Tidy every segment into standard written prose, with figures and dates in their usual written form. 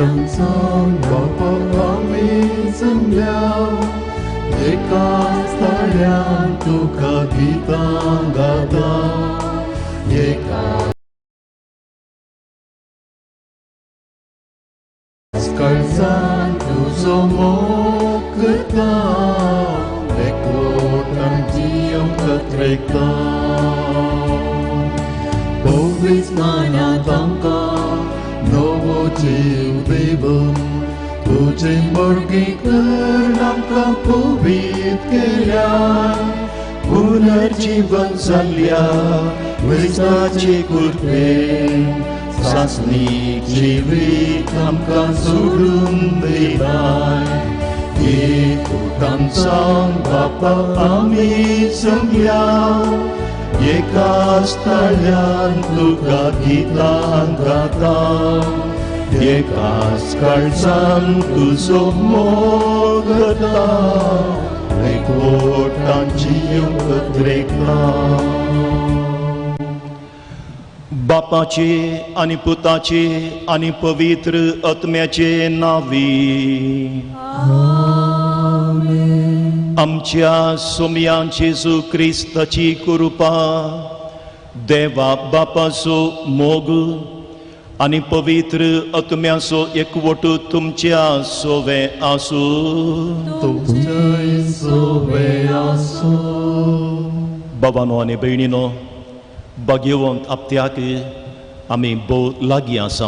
항상 Bapa sembeliau Yekas talian tuka kitang gata Yekas kalsan tu somok kita Lekot ang diyang katreka Powis manatang ka Novo chiu bibum Tuching morgikar Namkang pubit kailan Punerjivan salya Wisnachi kurpin Sasnik jivit Namkang sudum bebay Itu tansang Bapa kami sembeliau Yekas talian tuka kita angkata Yekas kalsan tusok mo gata Rekod ang ciyong katreka बापाचे आणि पुताचे आणि पवित्र आत्म्याचे नावी आमच्या सोमयान जेजू ख्रिस्ताची कृपा देवा बापाचो मोग आणि पवित्र आत्म्याचो एकवट तुमच्या सोवे आसू बाबानो आणि बहिणीनो भाग्यवंत आपत्याक आमी भोव लागीं आसा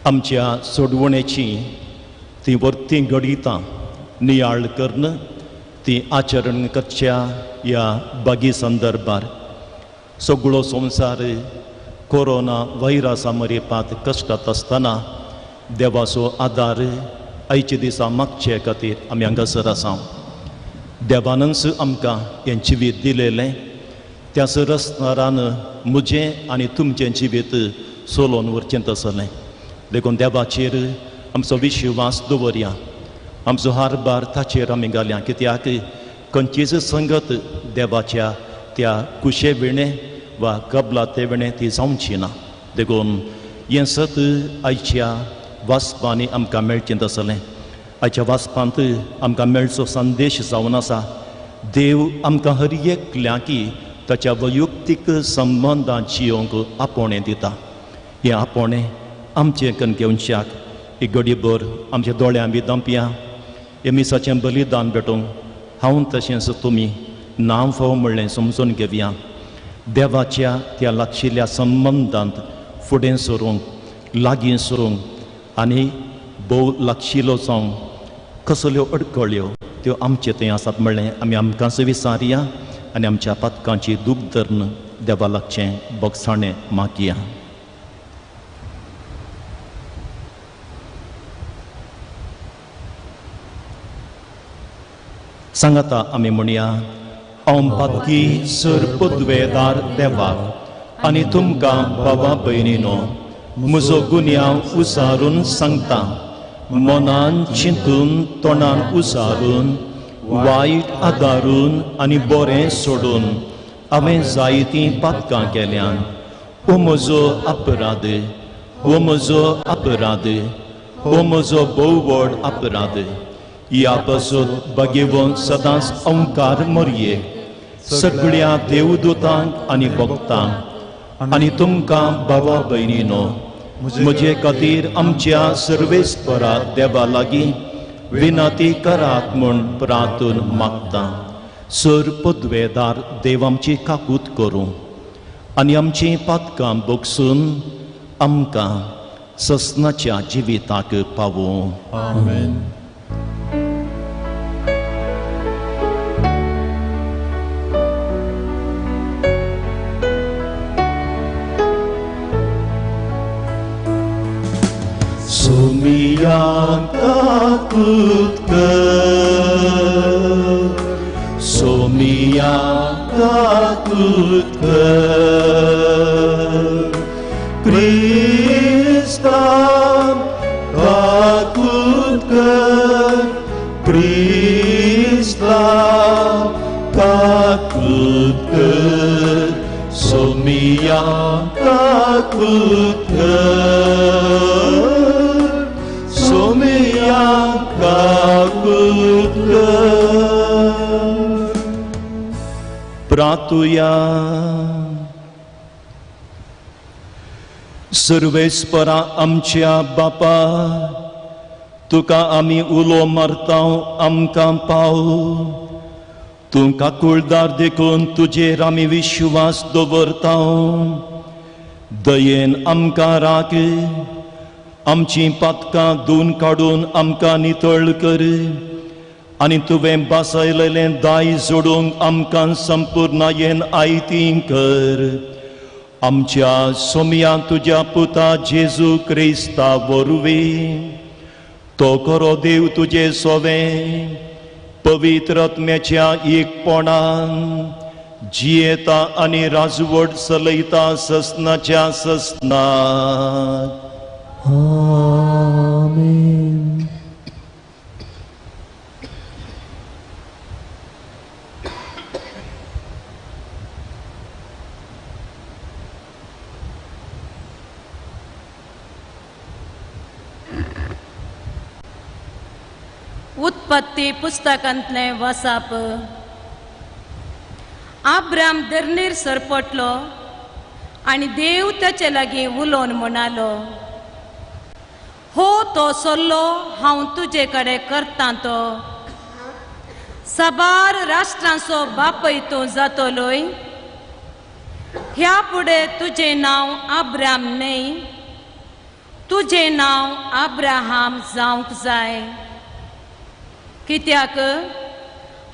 आमच्या सोडवणेची ती वर्ती घडयता नियाळ कर्ण ती आचरण करच्या ह्या बागी संदर्भार सगळो संवसार कोरोना व्हायरसा मरेपात कश्टात आसतना देवाचो आदार आयचे दिसा मागचे खातीर आमी हांगासर आसा देवानच आमकां हें जिवीत दिलेलें त्या सरस्तारान म्हजें आनी तुमचें जिवीत सोलोवन व्हरचें तसलें देखून देवाचेर आमचो विश्वास दवरया आमचो हारभार ताचेर आमी घालया कित्याक खंयचीच संगत देवाच्या त्या कुशे विणे वा कबलाते विणे ती जावची ना देखून हें सत आयच्या वाचपांनी आमकां मेळचें तसलें आयच्या वाचपांत आमकां मेळचो संदेश जावन आसा देव आमकां हर एकल्याकी ताच्या वैयक्तीक संबंदां जियोंक आपोवणें दिता हें आपोवणें आमचें कणकेवंशाक एक घडीभर आमच्या दोळ्यां बी दांपया हे मिसाचें बलिदान भेटोवंक हांव तशेंच तुमी नांव फावो म्हणलें समजून घेवया देवाच्या त्या लागशिल्ल्या संबंदांत फुडें सरूंक लागीं सरूंक आनी भोव लागशिल्लो जावंक कसल्यो अडखळ्यो त्यो आमचे थंय आसात म्हणलें आमी आमकांच विचारया आनी आमच्या पातकांची दूख धਰਨ देवा लागचें बोगसाणें मागया सांगाता आमी म्हणया हांव पातकी सर पदवेदार देवाक आनी तुमकां बाबा भयणीनो म्हजो गुन्यांव उसारून सांगता मनान चिंतून तोंडान उसारून वायट आदारून आनी बरें सोडून हांवें जायतीं पातकां केल्यान हो म्हजो अपराध हो म्हजो अपराध हो म्हजो भोव व्हड अपराध ह्या पासून भाग्यवंत सदांच ओंकार मोरये सगळ्या देवदूतांक आनी भक्तांक आनी तुमकां बाबा भयणीनो म्हजे खातीर आमच्या सर्वेस्परा देवा लागीं विनती करात म्हूण प्रार्थून मागता सर पदवेदार देव आमची काकूत करूं आनी आमची पातकां बोगसून आमकां ससनाच्या जिविताक पावूं आमेन Somiyan takut कर Somiyan takut कर Krista takut कर Krista takut कर Somiyan takut कर प्रार्थुया. सर्वेस्परा आमच्या बापा, तुका आमी उलो मारताव आमकां पाव. तुका कुळदार देखून तुजेर आमी विश्वास दवरताव. दयेन आमकां राख, आमची पातकां धुवन काडून आमकां नितळ कर. आनी तुवें बासयलेलें दाय जोडूंक आमकां संपूर्णायेन आयतीं कर. आमच्या सोम्या तुज्या पुता जेजू क्रिस्ता वरवीं तो खरो देव तुजे सोवें पवित्र आत्म्याच्या एकपणान जियेता आनी राजवट चलयता ससनाच्या ससनात. आमेन. उत्पत्ती पुस्तकांतलें वसाप. आब्राम धरणीर सरपटलो आनी देव ताचे लागीं उलोवन म्हणालो, हो तो सल्लो हांव तुजे कडेन करतां तो. साबार राष्ट्रांचो बापूय तूं जातलोय. ह्या फुडें तुजें नांव आब्राम न्हय, तुजें नांव आब्राहाम जावंक जाय. कित्याक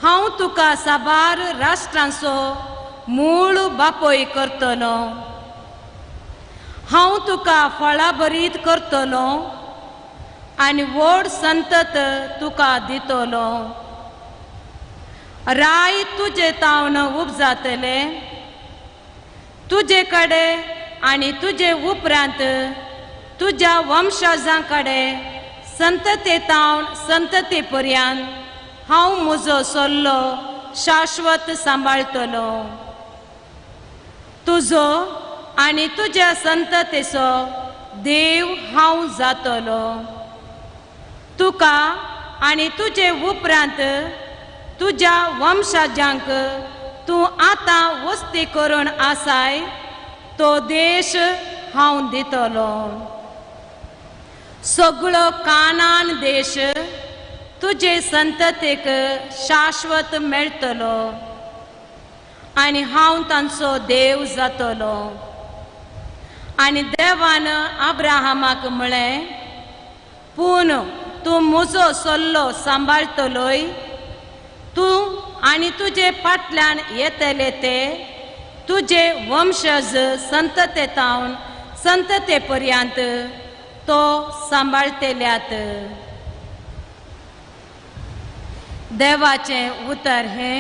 हांव तुका साबार राष्ट्रांचो मूळ बापोय करतलो. हांव तुका फळां बरीत करतलो आनी व्हड संतत तुका दितलो. राय तुजे तावन उपजातले. तुजे कडेन आनी तुजे उपरांत तुज्या वंशजां कडेन संतते तावन संतते पर्यंत हांव म्हजो सल्लो शाश्वत सांबाळटलो. तुजो आनी तुज्या संततेचो देव हांव जातलो. तुका आनी तुजे उपरांत तुज्या वंशजांक तूं आतां वस्ती करून आसाय तो देश हांव दितलो. सगळो कानान देश तुजे संततेक शाश्वत मेळटलो आनी हांव तांचो देव जातलो. आनी देवान आब्राहामाक म्हळें, पूण तूं म्हजो सल्लो सांबाळटलोय. तूं आनी तुजे फाटल्यान येतले ते तुजे वंशज संतते तावन संतते पर्यंत तो सांबाळटल्यात. देवाचें उतर हें.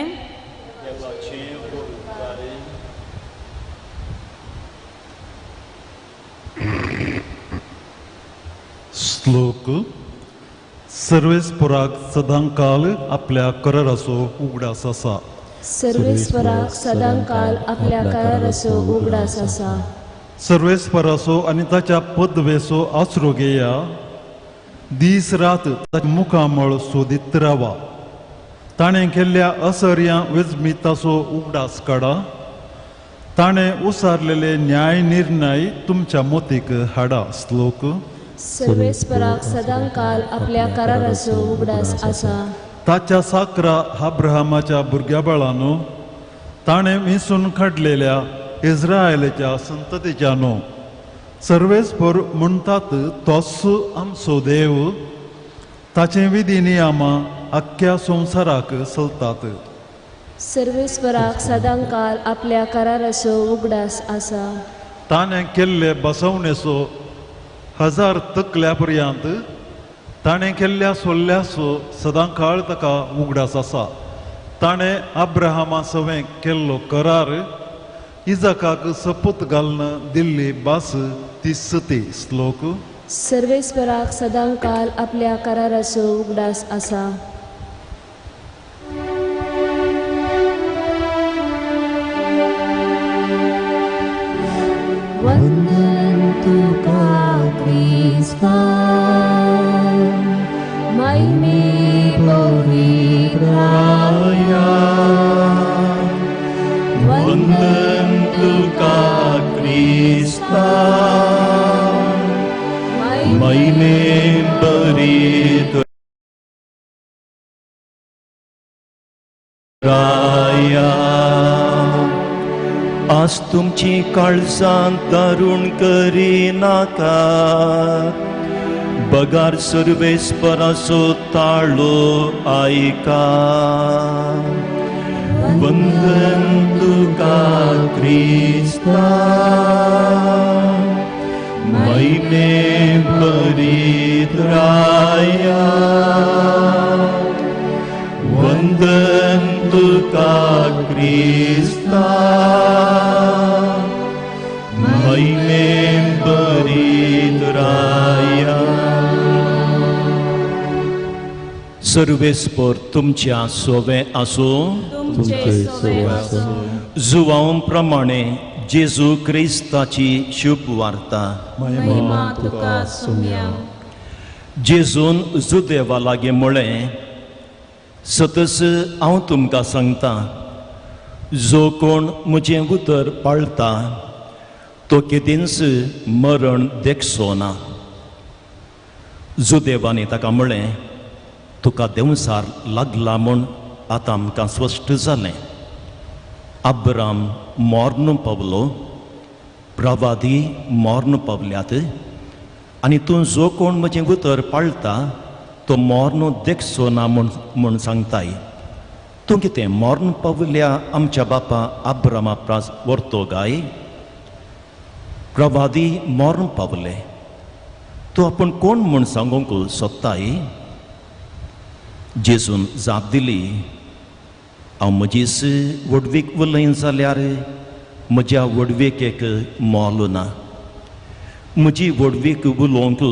श्लोक. सर्वेस्पराक सदांकाल आपल्या कराराचो उगडास आसा. सर्वेस्पराक सदांकाल आपल्या कराराचो उगडास आसा. सर्वेस्पराचो आनी ताच्या पदवेचो आसरो घेया. दीस रात ताच्या मुखामळ सोदीत रावा. ताणें केल्ल्या असर्या वेजमिताचो उगडास काडा. ताणें उसारलेले न्याय निर्णय तुमच्या मोतीक हाडा. श्लोक. सर्वेस्पराक सदांकाल आपल्या कराराचो उगडास आसा. ताच्या साकरा अब्राहामाच्या भुरग्या बाळानो, ताणें विंसून काडलेल्या इस्रायेलाच्या संततीच्या न्हू. सर्वेस्पर म्हणटात तोच आमचो देव. ताचे विधी नियमां आख्ख्या संवसाराक चलतात. सर्वेस्पराक सदांकाल आपल्या कराराचो उगडास आसा. ताणें केल्ले बसवणेचो 1000 तकल्या पर्यंत ताणें केल्ल्या सोल्ल्याचो सदांकाळ ताका उगडास आसा. ताणें अब्राहामा सवें केल्लो करार इजाकाक सपूत घालून दिल्ली भास ती सती. श्लोक. सर्वेस्पराक सदांकाल आपल्या कराराचो उगडास आसा. वंदन तुका क्रिस्ता, महिमे पवित्राया. वंदन तुका क्रिस्ता मैने बरी राया आज तुमची काळजां दारूण करी नाका बगार सर्वेस्पराचो ताळो आयका वंदन तुका क्रिस्ता मैने बरीत राया वंदन तुका क्रिस्ता मैने बरीत राया सर्वेस्पर तुमच्या सोवे आसूं तुमचे सोवे आसूं जुवां प्रमाणे जेजू क्रिस्ताची शुभ वार्ता महिमा तुका सुम्या जेजून जुदेवा लागीं म्हळें सतस हांव तुमकां सांगता जो कोण म्हजें उतर पाळटा तो केदींच मरण देखचो ना जुदेवानी ताका म्हळें तुका देवसार लागला म्हूण आतां आमकां स्पश्ट जालें अब्राम मॉर्न पावलो प्रवादी मॉर्न पावल्यात आनी तूं जो कोण म्हजें उतर पाळटा तो मॉर्न देखचो ना म्हूण सांगताय तूं कितें मॉर्न पावल्या आमच्या बापा अब्रामा प्रास व्हरतो गाय प्रवादी मॉर्न पावले तूं आपूण कोण म्हूण सांगूंक सोदताय जेजून जाप दिली हांव म्हजीच वडवीक उलयन जाल्यार म्हज्या वडवेक एक मोल ना म्हजी वडवीक उलोवंक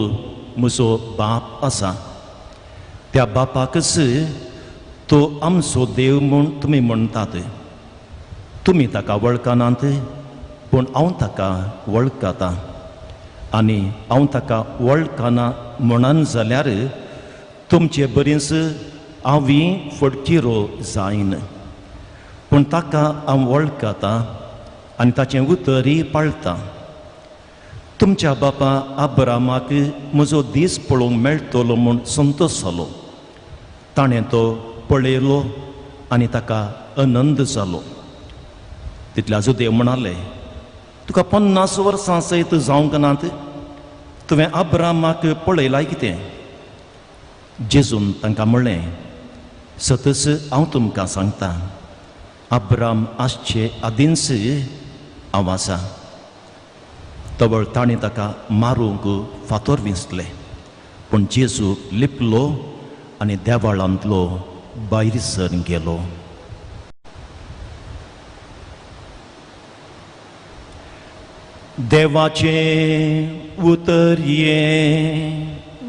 म्हजो बाप आसा त्या बापाकच तो आमचो देव म्हूण तुमी म्हणटात तुमी ताका वळखनात पूण हांव ताका वळखता आनी हांव ताका वळखना म्हणन जाल्यार तुमचे बरींच हांवी फटकिरो जायन पूण ताका हांव वळखता आनी ताचें उतरय पाळटा तुमच्या बापा अब्रामाक म्हजो दीस पळोवंक मेळटलो म्हूण संतोश जालो ताणें तो पळयलो आनी ताका आनंद जालो तितल्या जुदेव म्हणाले तुका 50 वर्सां सयत जावंक नात तुवें अब्रामाक पळयलाय कितें जेजून तांकां म्हणलें सतस हांव तुमकां सांगता अब्राम आसचे आदींच हांव आसा तवळ ताणें ताका मारूंक फातर विंचले पूण जेजू लिपलो आनी देवाळांतलो भायर सर गेलो देवाचें उतर ये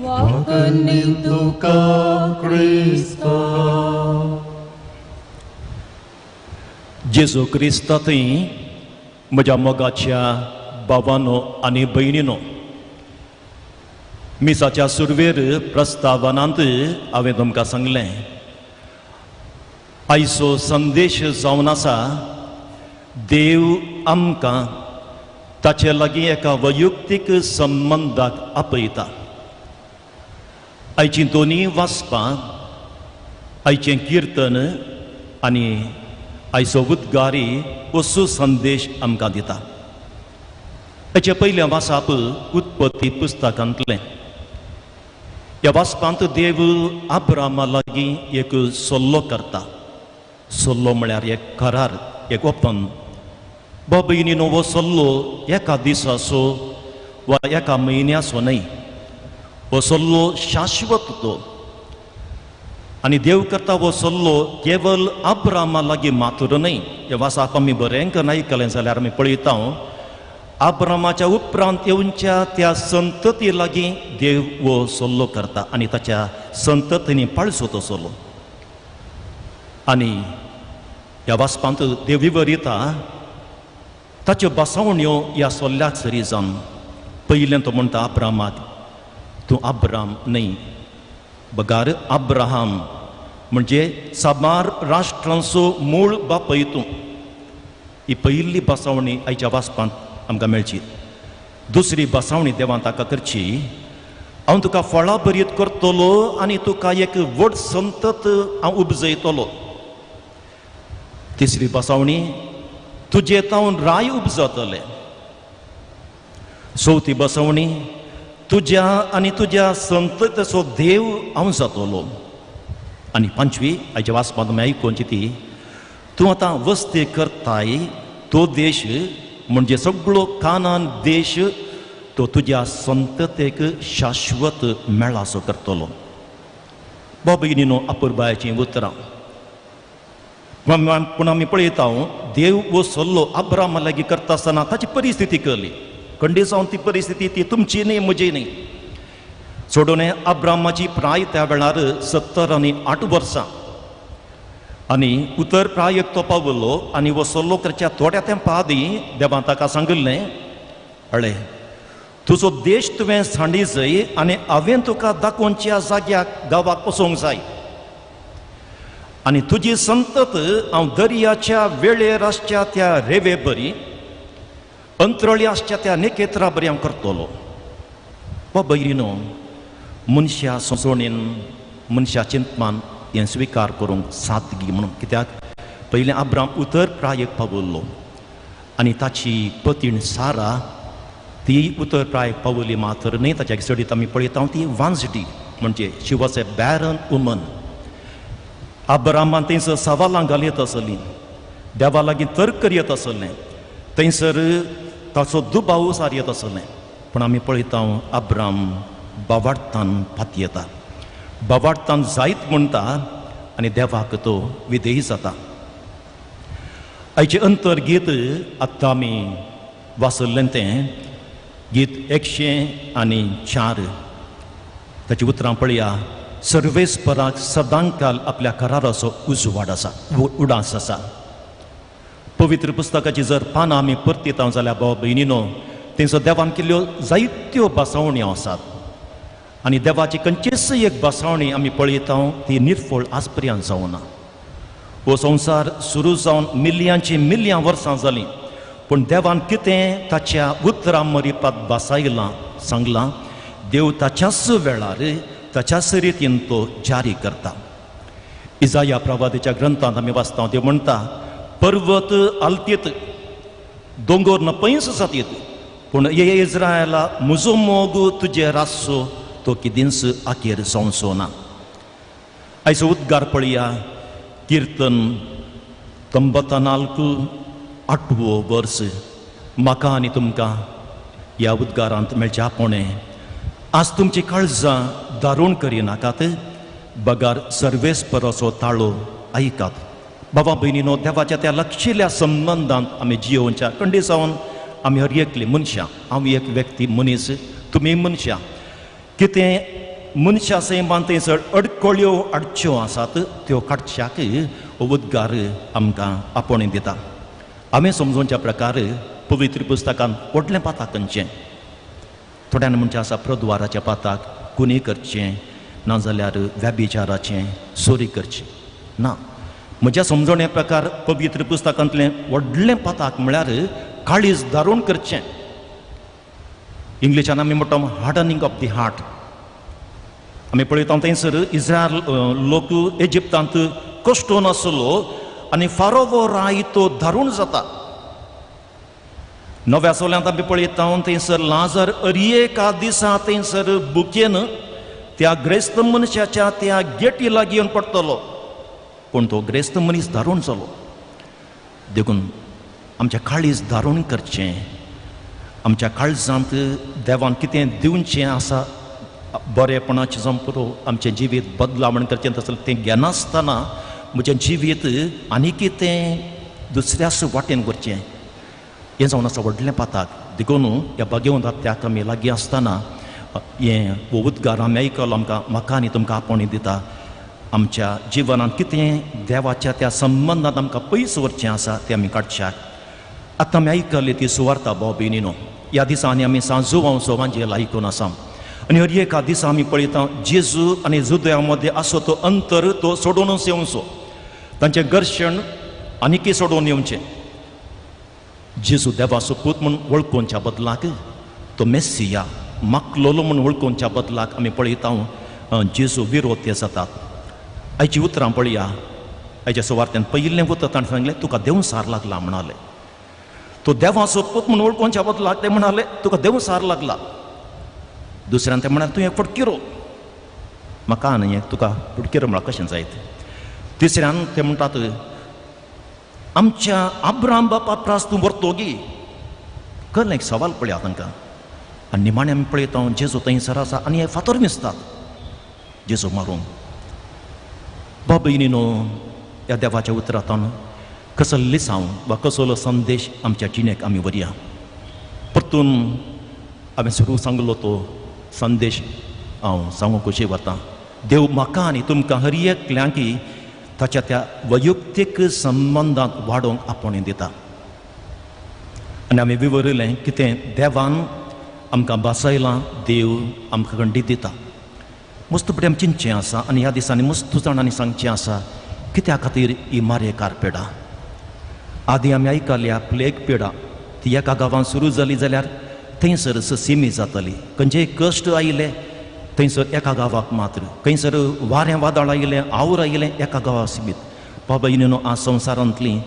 वंदन तुका क्रिस्ता जेजू क्रिस्तांतय म्हज्या मोगाच्या भावांनो आनी भयणींनो मिसाच्या सुरवेर प्रस्तावनांत हांवें तुमकां सांगलें आयचो संदेश जावन आसा देव आमकां ताचे लागीं एका वैयक्तीक संबंदाक आपयता आयचीं दोनी वाचपां आयचें कीर्तन आनी आयचो उद्गारी असो संदेश आमकां दिता हाचे पयलें वाचप उत्पत्ती पुस्तकांतलें ह्या वाचपांत देव अब्रामा लागीं एक सल्लो करता सल्लो म्हळ्यार एक करार एक ओपन भयणीनो हो सल्लो एका दिसाचो वा एका म्हयन्याचो न्हय हो सल्लो शाश्वत तो आनी देव करता हो सल्लो केवल अब्रामा लागीं मात्र न्हय हे वाचप आमी बरें आयकलें जाल्यार आमी पळयता अब्रामाच्या उपरांत येवच्या त्या संतती लागीं देव हो सल्लो करता आनी ताच्या संततींनी पाळचो तो सल्लो आनी ह्या वाचपांत देव विवरिता ताच्यो बसवण्यो ह्या सल्ल्याक सरी जावन पयलें तो म्हणटा अब्रामाक तूं अब्राम न्हय बगार अब्राहम म्हणजे साबार राष्ट्रांचो मूळ बापय तूं ही पयली बसावणी आयच्या वाचपांत आमकां मेळची. दुसरी बसावणी देवान ताका करची, हांव तुका फळां बरीत करतलो आनी तुका एक व्हड संतत हांव उपजयतलो. तिसरी बसावणी, तुजे तावन राय उपजतले. चवथी बसवणी, तुज्या आनी तुज्या संततेचो देव हांव जातलो. आनी पांचवी हाच्या वाचपांत आमी आयकोनची ती, तूं आतां वस्ती करताय तो देश म्हणजे सगळो कानान देश तो तुज्या संततेक शाश्वत मेळासो करतलो. भगिनीनो अपुरबायाचीं उतरां. पूण आमी पळयता देव वो सल्लो अब्रामा लागीं करता आसतना ताची परिस्थिती कळली. खंडी जावन ती परिस्थिती ती तुमची न्ही म्हजी न्ही. सोडून अब्रामाची प्राय त्या वेळार 78 वर्सां आनी उतर प्रायक तो पावलो आनी वो सल्लो करच्या थोड्या तेंपा आदीं देवान ताका सांगिल्लें, अळे तुजो देश तुवें सांडी जय आनी हांवें तुका दाखोवच्या जाग्याक गांवाक वचोंक जाय. आनी तुजी संतत हांव दर्याच्या वेळेर आसच्या त्या रेवे बरी, अंतरळी आसच्या त्या नेकेत्रा बरी हांव करतलो. भगिनीनो, मनशा सोसोणीन मनशा चिंतमान हें स्विकार करूंक सादगी म्हणून. कित्याक पयलें अब्राम उतर प्रायक पावल्लो आनी ताची पतीण सारा ती उतर प्रायक पावली मातर न्ही. ताच्या सडीत आमी पळयता ती वांजडी, म्हणजे शी वॉज ए बॅरन वुमन. अब्रामान थंयसर सवालां घालीत आसली, देवा लागीं तर्क करीत आसलें, थंयसर ताचो दुबाव सारयत आसलें. पूण आमी पळयता अब्राम बावार्थान फातयेता, बावार्थान जायत म्हणटा आनी देवाक तो विधेय जाता. आयचें अंतर गीत आतां आमी वाचल्लें तें गीत 104. ताची उतरां पळया. सर्वेस्पराक सदांकाल आपल्या कराराचो उजवाड आसा, उडास आसा. पवित्र पुस्तकाची जर पानां आमी परतीता जाल्यार भाव भयणीनो, थंयसर देवान केल्ल्यो जायत्यो बसावण्यो आसात. आनी देवाची खंयचीच एक बसावणी आमी पळयता ती निर्फळ आज पर्यंत जावना. हो संवसार सुरू जावन मिलियन वर्सां जालीं, पूण देवान कितें ताच्या उतरां मरिपात बसायलां सांगलां, देव ताच्याच वेळार ताच्याच रितीन तो जारी करता. इजाया प्रवादीच्या ग्रंथांत आमी वाचता, देव म्हणटा, पर्वत आलतीत, दोंगर न पयस जातीत, पूण ये इज्रायला म्हजो मोग तुजे रासो तो किदिंस आखेर संवसोना. आयचो उद्गार पळया. कीर्तन 94 वर्स. म्हाका आनी तुमकां ह्या उद्गारांत मेळच्या पोणे. आज तुमची काळजां दारूण करिनाकात, बगार सर्वेस्पराचो ताळो आयकात. बाबा भयणीनो, देवाच्या त्या लक्षिल्ल्या संबंधांत आमी जियोवच्या. खंडी जावन आमी हर एकली मनशां, हांव एक व्यक्ती मनीस, तुमी मनशां, कितें मनशा सैमान थंयसर अडकळ्यो आडच्यो आसात त्यो काडच्याक हो उद्गार आमकां आपोवणी दिता. आमी समजोवच्या प्रकार पवित्र पुस्तकांत व्हडलें पाताक खंयचें. थोड्यान म्हणचें आसा प्रद्वाराच्या पाताक कुणी करचें, नाजाल्यार व्याभिचाराचें, चोरी करची. ना, म्हज्या समजणे प्रकार पवित्र पुस्तकांतलें व्हडलें पाताक म्हळ्यार काळीज दारूण करचें. इंग्लिशान आमी म्हणटा हार्डनिंग ऑफ दी हार्ट. आमी पळयता थंयसर इज्रायल लोक इजिप्तांत कश्टो नासलो आनी फारोवो राय तो दारूण जाता. नव्या सोल्यांत आमी पळयता थंयसर लाजर एका दिसा थंयसर बुकेन त्या ग्रेस्त मनशाच्या त्या गेटी लागीं येवन पडटलो, पूण तो ग्रेस्त मनीस दारूण जालो. देखून आमच्या काळीज दारूण करचें. आमच्या काळजांत देवान कितें दिवचें आसा बरेपणाचें संपुरो आमचें जिवीत बदलावण करचें तसलें तें घेनासतना म्हजें जिवीत आनी कितें दुसऱ्याच वाटेन करचें हें जावन आसा व्हडलें पाताक. देखून ह्या भाग्यवंताक आमी लागीं आसतना हें हो उद्गार आमी आयकलो आमकां, म्हाका आनी तुमकां आपोवणी दिता. आमच्या जिवनांत कितें देवाच्या त्या संबंदांत आमकां पयस व्हरचें आसा तें आमी काडच्याक. आतां आमी आयकली ती सुवार्ता भाव भयणीनो. ह्या दिसांनी आमी सांजोवां सोवांजेल आयकून आसा आनी हर एका दिसा आमी पळयता जेजू आनी जुदया मदें आसो तो अंतर तो सोडूनच येवचो. तांचें घर्शण आनीकय सोडून येवचें. जेजू देवाचो पूत म्हणून वळखोवच्या बदलाक तो मेस्सिया मागलोलो म्हणून वळखोवच्या बदलाक आमी पळयता जेजू विरोध जातात. आयची उतरां पळया. आयच्या सुवार्तेन पयिल्लें उतर ताणें सांगलें तुका देव सार लागला म्हणाले. तो देवाचो पूत म्हणून वळखोवच्या बदलाक ते म्हणाले तुका देव सार लागला. दुसऱ्यान ते म्हणाले तूं एक फटकिरो म्हाका न्ही तुका फटकिरो म्हळ्यार कशें जायत. तिसऱ्यान ते म्हणटात आमच्या अब्राम बापा प्रास तूं व्हरतोगी. कळ्ळें एक सवाल पळया तांकां. आनी निमाणे आमी पळयता जेजू थंयसर आसा आनी हे फातर न्हिसतात जेजू मारूंक. बाब भयणीनो ह्या देवाच्या उतरांतल्यान कसो लिसांव वा कसलो संदेश आमच्या जिणेक आमी व्हरया. परतून हांवें सुरू सांगलो तो संदेश हांव सांगूंक कशी वता. देव म्हाका आनी तुमकां हर एकल्यांकी ताच्या त्या वैयक्तीक संबंदांत वाडोवंक आपणे दिता. आनी आमी विवरलें कितें देवान आमकां बासायलां देव आमकां खंडी दिता. मस्त बरें आमी चिंतचें आसा आनी ह्या दिसांनी मस्त जाणांनी सांगचें आसा कित्या खातीर ही मारेकार पेडा. आदी आमी आयकल्या प्लेग पेडा ती एका गांवांत सुरू जाली जाल्यार थंयसर सिमी जाताली. खंयचेय कश्ट आयले थंयसर एका गांवाक मात्र. खंयसर वारें वादळ आयलें आवड आयलें एका गांवाक सीमीत. बाबा भयणीनो आज संवसारांतलीं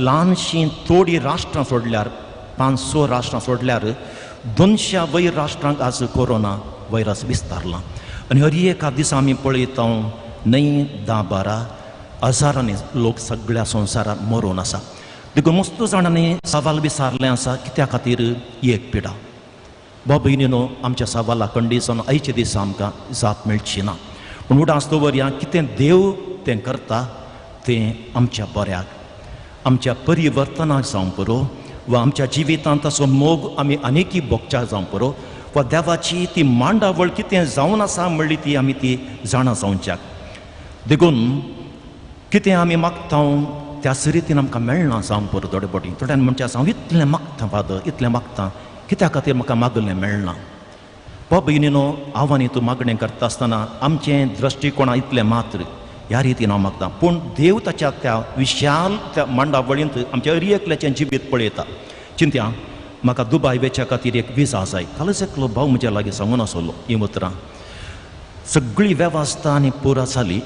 ल्हानशीं थोडीं राष्ट्रां सोडल्यार 500 राष्ट्रां सोडल्यार 200 वयर राष्ट्रांक आज कोरोना व्हायरस विस्तारला. आनी हर एका दिसा आमी पळयता न्हय 10-12 हजारांनी लोक सगळ्या संवसारांत मरून आसा. देखून मस्त जाणांनी सवाल विचारलें आसा कित्या खातीर ही एक पिडा. बाब भयणीनो आमच्या सवाला कंडिशन आयचे दिसा आमकां जाप मेळची ना. पूण उडास दवरया कितें देव तें करता तें आमच्या बऱ्याक आमच्या परिवर्तनाक जावं पुरो वा आमच्या जिवितांत ताचो मोग आमी आनीकय भोगच्या जावं पुरो वा देवाची ती मांडावळ कितें जावन आसा म्हणली ती आमी ती जाणा जावच्याक. देखून कितें आमी मागता त्याच रितीन आमकां मेळना जावं पुरो. थोडे फावटी थोड्यान म्हणचे आसा हांव इतलें मागता फादर इतलें मागता कित्या खातीर म्हाका मागलें मेळना. बाब भयणीनो हांव आनी तूं मागणें करता आसतना आमचें दृश्टीकोण इतलें मात्र ह्या रितीन हांव मागता. पूण देव ताच्या त्या विशाल त्या मांडावळींत आमच्या हर एकल्याचें जिवीत पळयता. चिंत्या म्हाका दुबय वेच्या खातीर एक विजा जाय. कालच एकलो भाव म्हज्या लागीं सांगून आसलो ही उतरां. सगळी वेवस्था आनी पुरा जाली.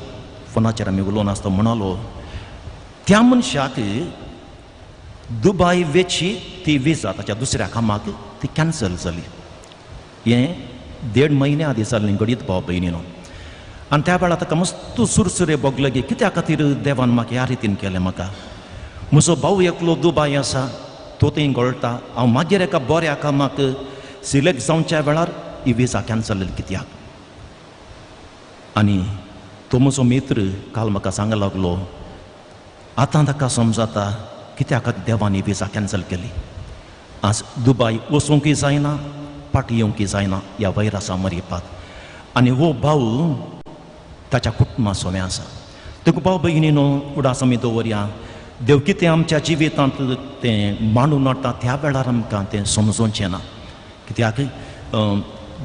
फोनाचेर आमी उलोवन आसता म्हणलो त्या मनशाक दुबय वेची ती विजा ताच्या दुसऱ्या कामाक ती कॅन्सल जाली. हें 1.5 म्हयने आदी जाल्लें घडीत भाव भयणीनो. आनी त्या वेळार ताका मस्त सुरसुरे भोगले गे कित्या खातीर देवान म्हाका ह्या रितीन केलें. म्हाका म्हजो भाव एकलो दुबय आसा तो थंय घोळटा. हांव मागीर एका बऱ्या कामाक सिलेक्ट जावच्या वेळार ही विजा कॅन्सल जाली कित्याक. आनी तो म्हजो मित्र काल म्हाका सांगूंक लागलो आतां ताका समजता कित्या खातीर देवान ही विजा कॅन्सल केली. आज दुबय वचूंकय जायना फाटी येवंकय जायना ह्या व्हायरसा मरिपाक. आनी हो भाव ताच्या कुटुंबा सोबें आसा. देखून भाव भयणीनो उडास आमी दवरया देव कितें आमच्या जिवितांत तें मांडून हाडटा त्या वेळार आमकां तें समजोवचें ना. कित्याक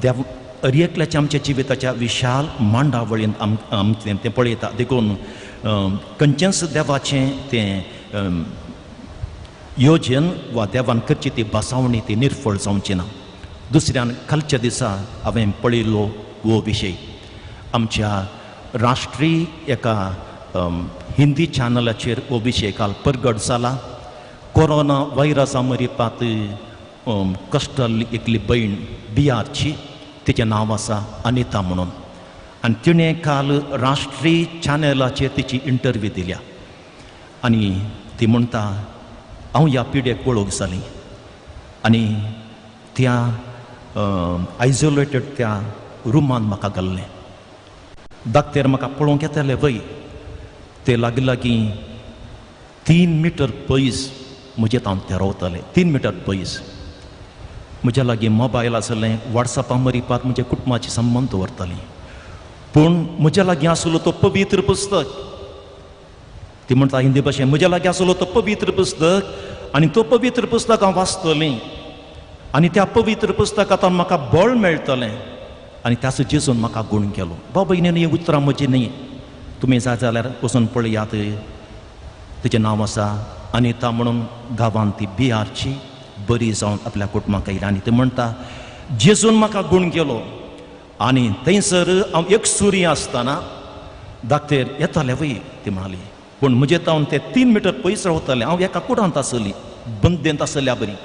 देव हर एकल्याच्या आमच्या जिविताच्या विशाल मांडावळीन आमचें तें पळयता. देखून खंयचेंच देवाचें तें योजन वा देवान करची ती बसावणी ती निर्फळ जावची ना. दुसऱ्यान कालच्या दिसा हांवें पळयलो हो विशय आमच्या राष्ट्रीय एका हिंदी चॅनलाचेर हो विशय काल प्रगट जाला. कोरोना व्हायरसा मरिपात कश्ट एकली भयण बिहारची तिचें नांव आसा अनिता म्हणून. आनी तिणें काल राष्ट्रीय चॅनलाचेर तिची इंटरव्यू दिल्या. आनी ती म्हणटा हांव ह्या पिडेक वळख जाली आनी त्या आयसोलेटेड त्या रुमान म्हाका घाल्लें. धाकटेर म्हाका पळोवंक येतालें वय ते लागीं लागीं 3 मीटर पयस म्हजे हांव ते रावतालें. 3 मीटर पयस म्हज्या लागीं मोबायल आसलें वॉट्सॅपा मरिपाक म्हज्या कुटुंबाची संबंद दवरतालीं. पूण म्हज्या लागीं आसलो तो पवित्र पुस्तक ती म्हणटा हिंदी भाशेन म्हज्या लागीं आसलो तो पवित्र पुस्तक आनी तो पवित्र पुस्तक हांव वाचतलें आनी त्या पवित्र पुस्तकांतल्यान म्हाका बळ मेळटलें आनी त्याच जेजून म्हाका गूण केलो. बाब भयणीनो ही उतरां म्हजी न्ही. तुमी जाय जाल्यार वचून पळयात. तिचें नांव आसा आनी ता म्हणून गांवांत ती बिहारची बरी जावन आपल्या कुटुंबाक येयली आनी ते म्हणटा जेजून म्हाका गुण केलो आनी थंयसर हांव एक सुरी आसतना धाकटेर येताले वय ती म्हणाली पूण म्हजे तावन ते 3 मीटर पयस रावताले हांव एका कुडांत आसली बंदेंत आसल्या बरी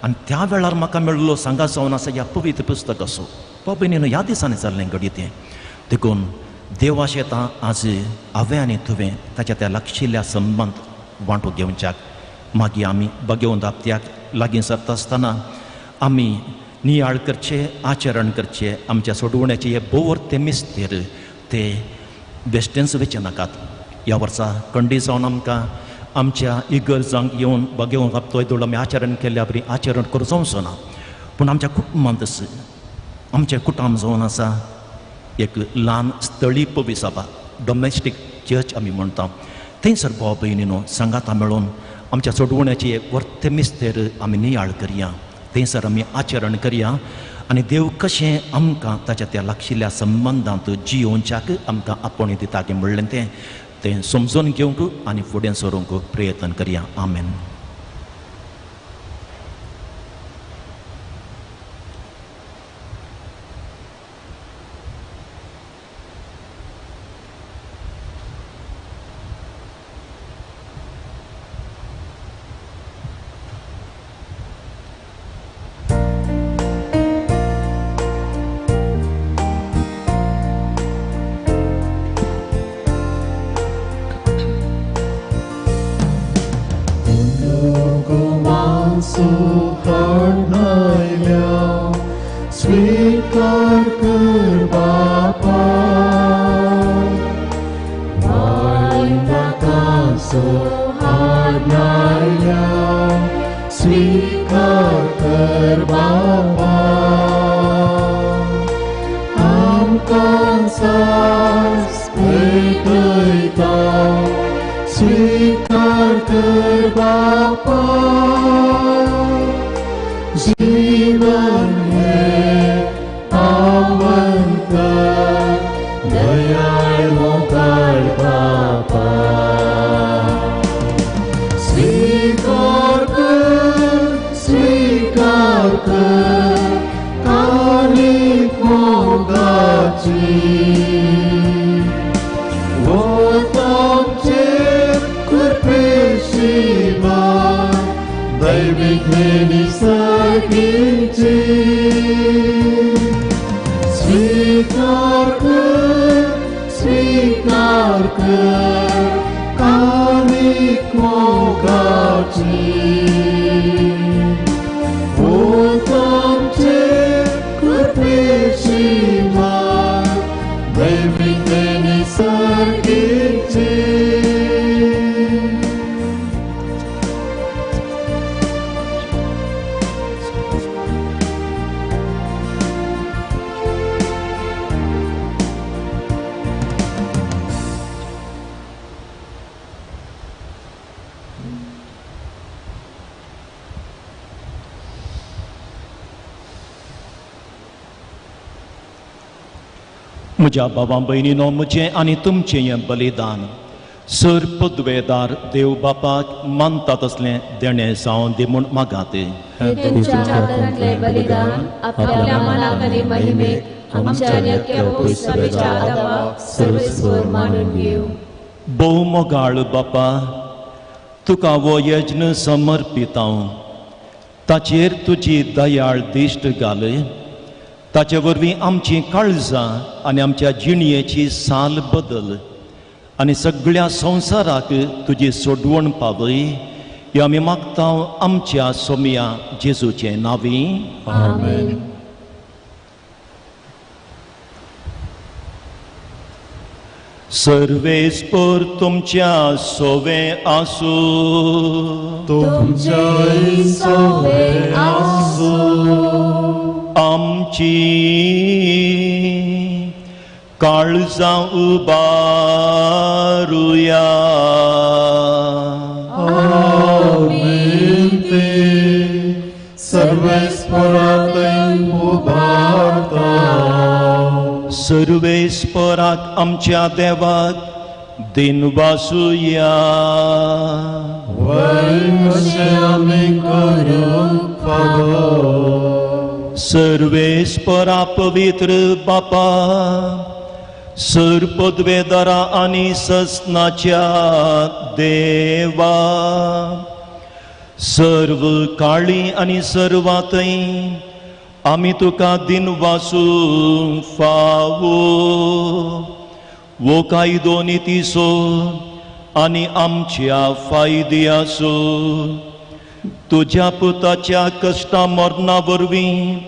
आनी त्या वेळार म्हाका मेळिल्लो सांगा जावन आसा ह्या पवित्र पुस्तक असो पबनीन ह्या दिसांनी जाल्लें घडये तें देखून देवाशें येता आज हांवें आनी तुवें ताच्या त्या लागशिल्ल्या संबंद वांटो घेवच्याक मागीर आमी बगेवन दाप्त्याक लागीं सरता आसतना आमी नियाळ करचे आचरण करचे आमच्या सोडवण्याचे हे बोवर ते मिस्तेर ते वेस्टर्न्स वेचे नाकात ह्या वर्सा कंडी जावन आमकां आमच्या इगर्जांक येवन बगेवन दापतोय दवळ आमी आचरण केल्ल्या बरी आचरण करूं जावचो ना पूण आमच्या कुटुंबांत आमचें कुटुंब जावन आसा एक ल्हान स्थळी पवी सभा डॉमेस्टीक चर्च आमी म्हणटा थंयसर भाव भयणीनो सांगाता मेळून आमच्या सोडवण्याची एक वर्थ मिस्तेर आमी नियाळ करया थंयसर आमी आचरण करया आनी देव कशें आमकां ताच्या त्या लागशिल्ल्या संबंदांत जियोवच्याक आमकां आपोवणी दिता की म्हणलें तें समजून घेवंक आनी फुडें सरूंक प्रयत्न करया आमेन. स्वीकार कर बापा स्वीकार कर बापा आमकां सास भेटयता स्वीकार कर बापा जीवन हे पावन कर दयाळ मोगाळ बापा स्वीकार कर काळीक मोगाची वो तुमचेर कृपेची मार दैवीक निसर्गीची स्वीकार कर काळीक मोगाची ओ तुमचेर कृपेची मार दैवीक निसर्गीची म्हज्या बाबा भयणीनो म्हजें आनी तुमचें हें बलिदान सर पदवेदार देव बापाक मानता तसलें देणें जावन दी म्हूण मागात. हे तुमच्या हातांतलें बलिदान आपल्या मनाक आनी महिमेक आमच्या नेक्या सभेच्या आदाराक सर्वेस्वर मानून घेवं. भोव मोगाळ बापा तुका वो यज्ञ समर्पीत हांव ताचेर तुजी दयाळ दिश्ट घाल ताचे वरवीं आमची काळजां आनी आमच्या जिणयेची साल बदल आनी सगळ्या संवसाराक तुजी सोडवण पावय हे आमी मागता आमच्या सोमिया जेजूचे नांवी आमेन. सर्वेस्पर तुमच्या सोवे आसूं तुमच्या सोवे आसूं आमची काळजां उबारुया आमेन. ते सर्वेस्पराक उबारता सर्वेस्पराक आमच्या देवाक दिनवासुया वैकशे आमी करूंक फावो सर्वेस्परा पवित्र बापा सर्पद्वेदारा आनी ससनाच्या देवा सर्व काळी आनी सर्वातय आमी तुका दिनवासू फावो वो कायदो नितीसो आनी आमच्या फायदी आसो तुज्या पुताच्या कश्टा मरणा वरवीं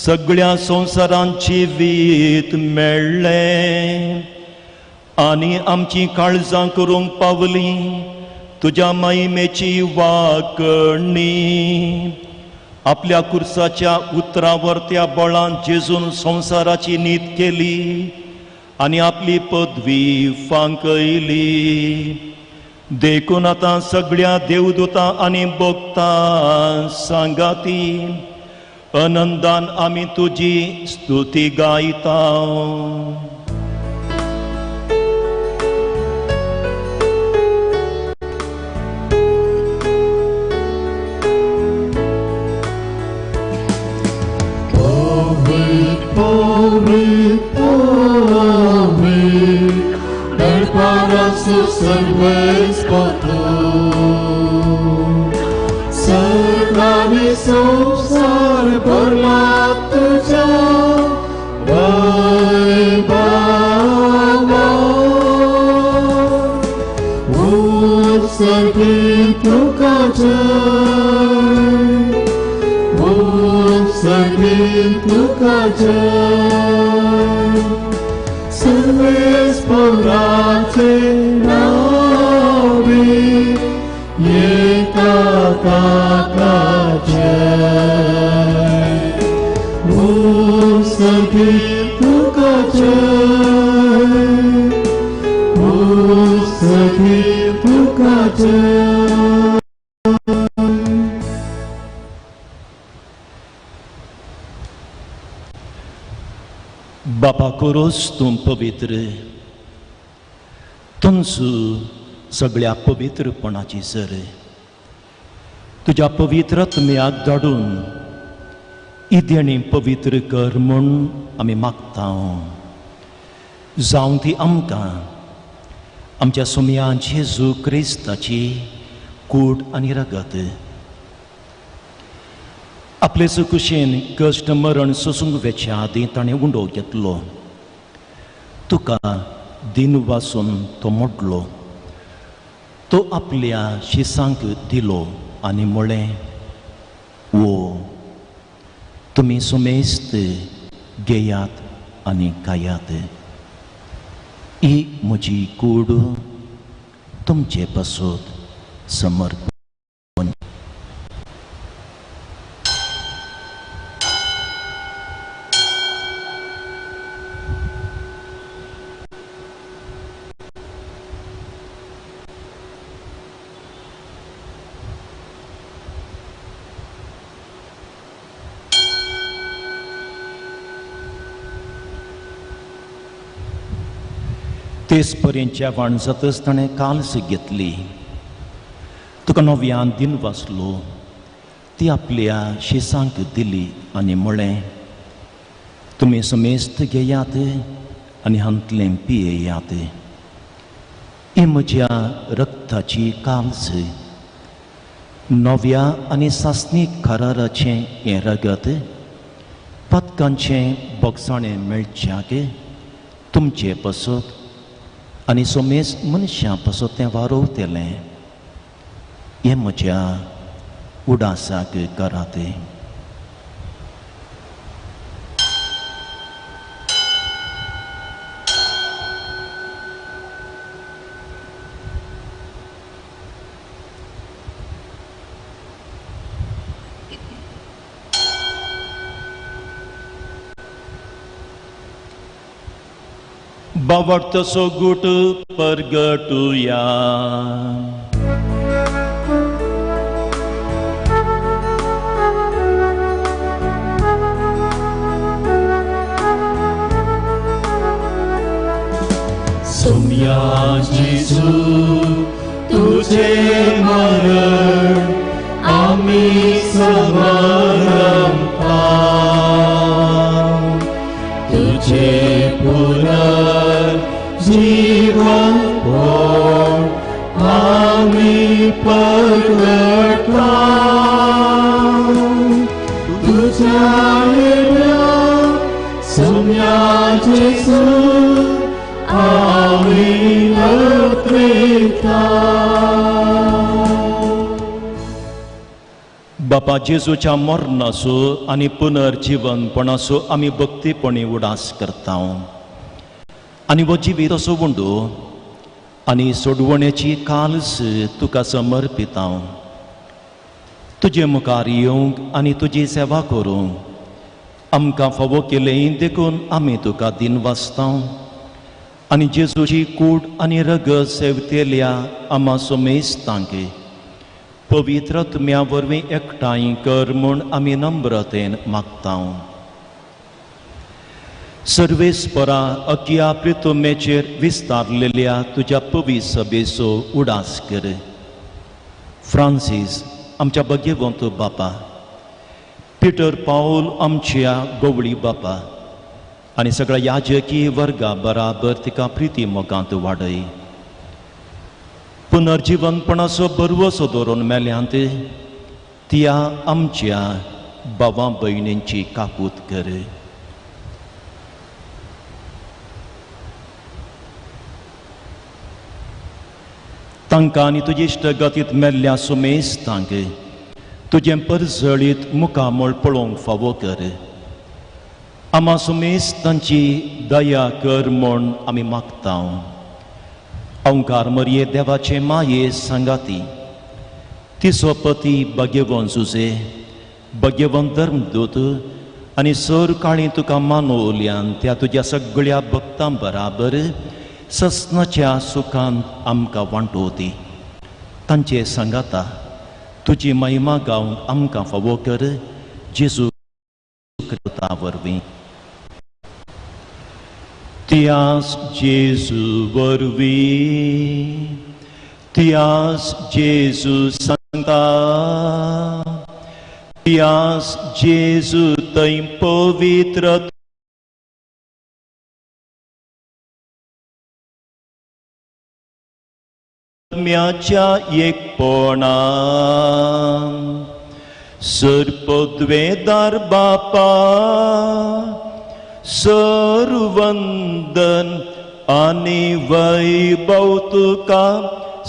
सगळ्या संवसारांची वीत मेळ्ळें आनी आमची काळजां करूंक पावली तुज्या महिमेची वाकणी आपल्या कुर्साच्या उतरावर त्या बळान जेजून संवसाराची नीत केली आनी आपली पदवी फांकयली देखून आतां सगळ्या देवदूतां आनी भक्तां सांगाती आनंदान आमी तुजी स्तुती गायता सगळ्यांनी संसार भरला तुझ्या वैभवान सगळी तुका जय सगळी तुका जय सर्वेस्पराचे नावी येता ताका जय सगळी तुका जय सगळी तुका जय बापा कोरोस तूं पवित्र तुमचो सगळ्या पवित्रपणाची सर तुज्या पवित्रत्म्याक धाडून इदेणी पवित्र कर म्हूण आमी मागता जावं ती आमकां आमच्या सुमया जेजू क्रिस्ताची कूड आनी रगत आपले सुकुशेन कश्ट मरण सोसूंक वेच्या आदीं ताणें उंडो घेतलो तुका दिन वासून तो मोडलो तो आपल्या शिसांक दिलो आनी म्हळें वो तुमी सुमेस्त घेयात आनी खायात ही म्हजी कूड तुमचे पासत समर्पण तेच पर्यंतच्या वाण जातच ताणें काल्स घेतली तुका नव्यान दिन वाचलो ती आपल्या शिसांक दिली आनी म्हळें तुमी समेस्त घेयात आनी हांतलें पियेयात ही म्हज्या रक्ताची काल्स नव्या आनी सासणीक कराराचें हें रगत पदकांचें बोगसाणें मेळच्याक तुमचे पासत आनी सोमेस मनशां पासत तें वारोवतेलें हें म्हज्या उडासाक करात बावडतसो गुट परगटुया सोम्या या जेजू तुझे मरण आम्ही समरण पाव, तुझे पुनर्जीवन होय आम्ही परगटाव, तुझ्या येण्यात सौम्या जेजू आम्ही नत्रेता. बापा जेजूच्या मरणाचो आनी पुनर्जीवनपणाचो आमी भक्तीपणी उडास करता आनी वो जिवीत असो उंडो आनी सोडवण्याची कालस तुका समर्पिता. तुजे मुखार येवंक आनी तुजी सेवा करूंक आमकां फावो केलें देखून आमी तुका दिनवासता आनी जेजूची कूड आनी रगत सेवतेल्या आमा सोमेस्तांक पवित्र तुम्या वरवीं एकठांय कर म्हूण आमी नम्रतेन मागता. सर्वेस्परा अकिया प्रितुमेचेर विस्तारलेल्या तुज्या पवित्र सभेचो उडास कर. फ्रांसीस आमच्या भगवंत बापा, पिटर पाऊल आमच्या गवळी बापा आनी सगळ्या याजकी वर्गा बराबर तिका प्रिती मोगांत वाडय. पुनर्जीवनपणाचो बरवसो दवरून मेल्यांत तिया आमच्या भावां भयणींची काकूत कर. तांकां आनी तुजी इश्टगतीत मेल्ल्या सुमेस्तांक तुजें परजळीत मुखामळ पळोवंक फावो कर. आमा सुमेस्तांची दया कर म्हूण आमी मागता. ओंकार मरये देवाचे माये सांगाती, तिचो पती भगवंत जुजे, भगवंत धर्मदूत आनी सर काळी तुका मानवल्यान त्या तुज्या सगळ्या भक्तां बराबर ससनाच्या सुखांत आमकां वांटोवती. तांचे सांगाता तुजी महिमा गावंक आमकां फावो कर. जेजू क्रिस्ता वरवीं. तियास जेजू वरवीं, तियास जेजू सांगता, तियास जेजू थंय पवित्र म्याच्या एकपणान सर्पद्वेदार बापा सर्वंदन आनी वैभव तुका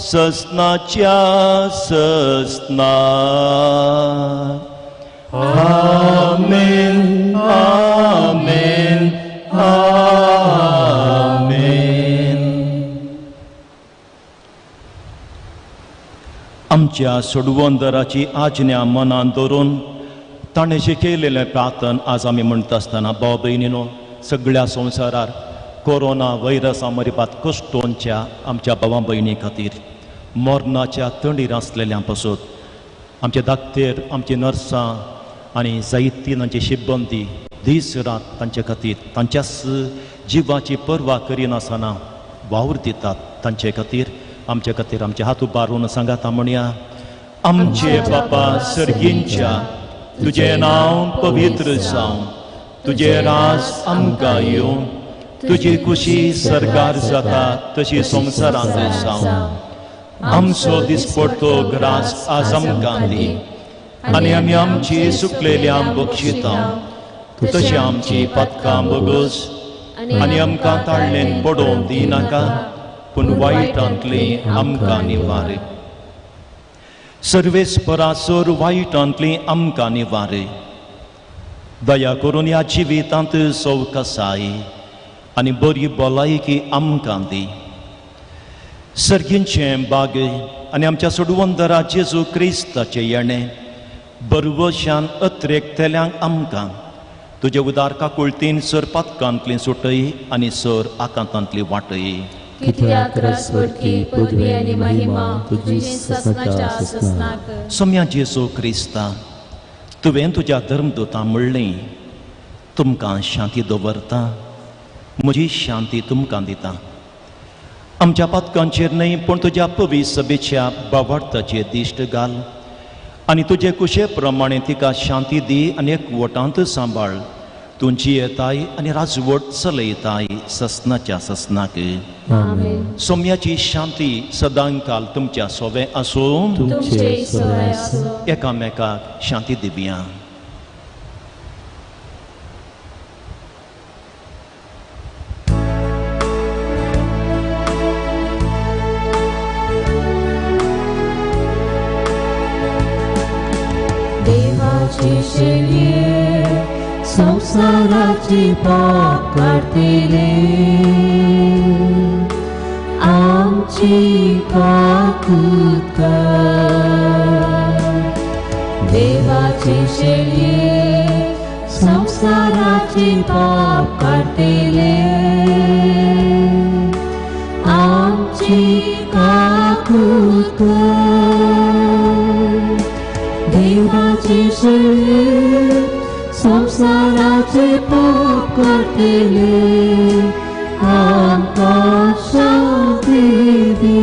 ससनाच्या ससना. आमेन आमेन आमेन. आमच्या सोडवंदराची आज्ञा मनान दवरून ताणें शिकयलेलें प्रार्थन आज आमी म्हणटा आसतना भाव भयणीनो, सगळ्या संवसारार कोरोना व्हायरसा मरिपात कश्टोवच्या आमच्या भावां भयणी खातीर मरणाच्या तंडीर आसलेल्यां पासून आमचे धाकटेर, आमची नर्सां आनी जायतीं तांची सिब्बंदी दीस रात तांचे खातीर तांच्याच जिवाची पर्वा करिनासतना वावर दितात. तांचे खातीर आमचे खातीर आमचे हात उबारून सांगाता म्हणया. आमचे बापा सर्गींच्या तुझे नांव पवित्र जावं, तुझे राज आमकां येवं, तुजी खुशी सरकार जाता तशी संवसारांत जावं. आमचो दिसपडटो ग्रास आज आमकां दी आनी आमी आमची सुकलेल्या बक्षिता तशी आमची पथकां बगोस आनी आमकां ताळ्ळेन पडोवंक दिनाका, पूण वायटांतली आमकां निवार. सर्वेस्परासोर वायटांतली आमकां निवार. दया करून ह्या जिवितांत सवकासाय आनी बरी भलायकी आमकां दी. सर्गींचे बाग आनी आमच्या सोडवंदरा जेजू क्रिस्ताचे येणें बरवशान अत्रेकतेल्यांक आमकां तुजे उदार काकुळतीन सर पातकांतली सुटय आनी सर आकांतांतली वाटय. कित्याक रसवडकी पदवी आनी महिमा तुजी ससनाच्या ससनाक. सोम्या जेजू क्रिस्ता, तुवें तुज्या धर्मदूतां म्हणलें तुमकां शांती दवरता, म्हजी शांती तुमकां दिता. आमच्या पातकांचेर न्हय पूण तुज्या पवित्र सभेच्या बावार्थाचेर दिश्ट घाल आनी तुजे कुशे प्रमाणे तिका शांती दी आनी एकवटांत सांबाळ तुमची येताय आनी राजवट चलयताय ससनाच्या ससनाक. आमेन. सोम्याची शांती सदांकाल तुमच्या सोबे आसूं. तुमचे सोय असो. एकामेकाक शांती दिवया. देवाची शेळये संसाराची पाप काढतेले आमची काकूत कर. देवाची शेळये संसाराची पाप काढतेले आमची काकूत कर. देवाची शेळये संसाराचे पाप काढतेले आमकां शांती दी.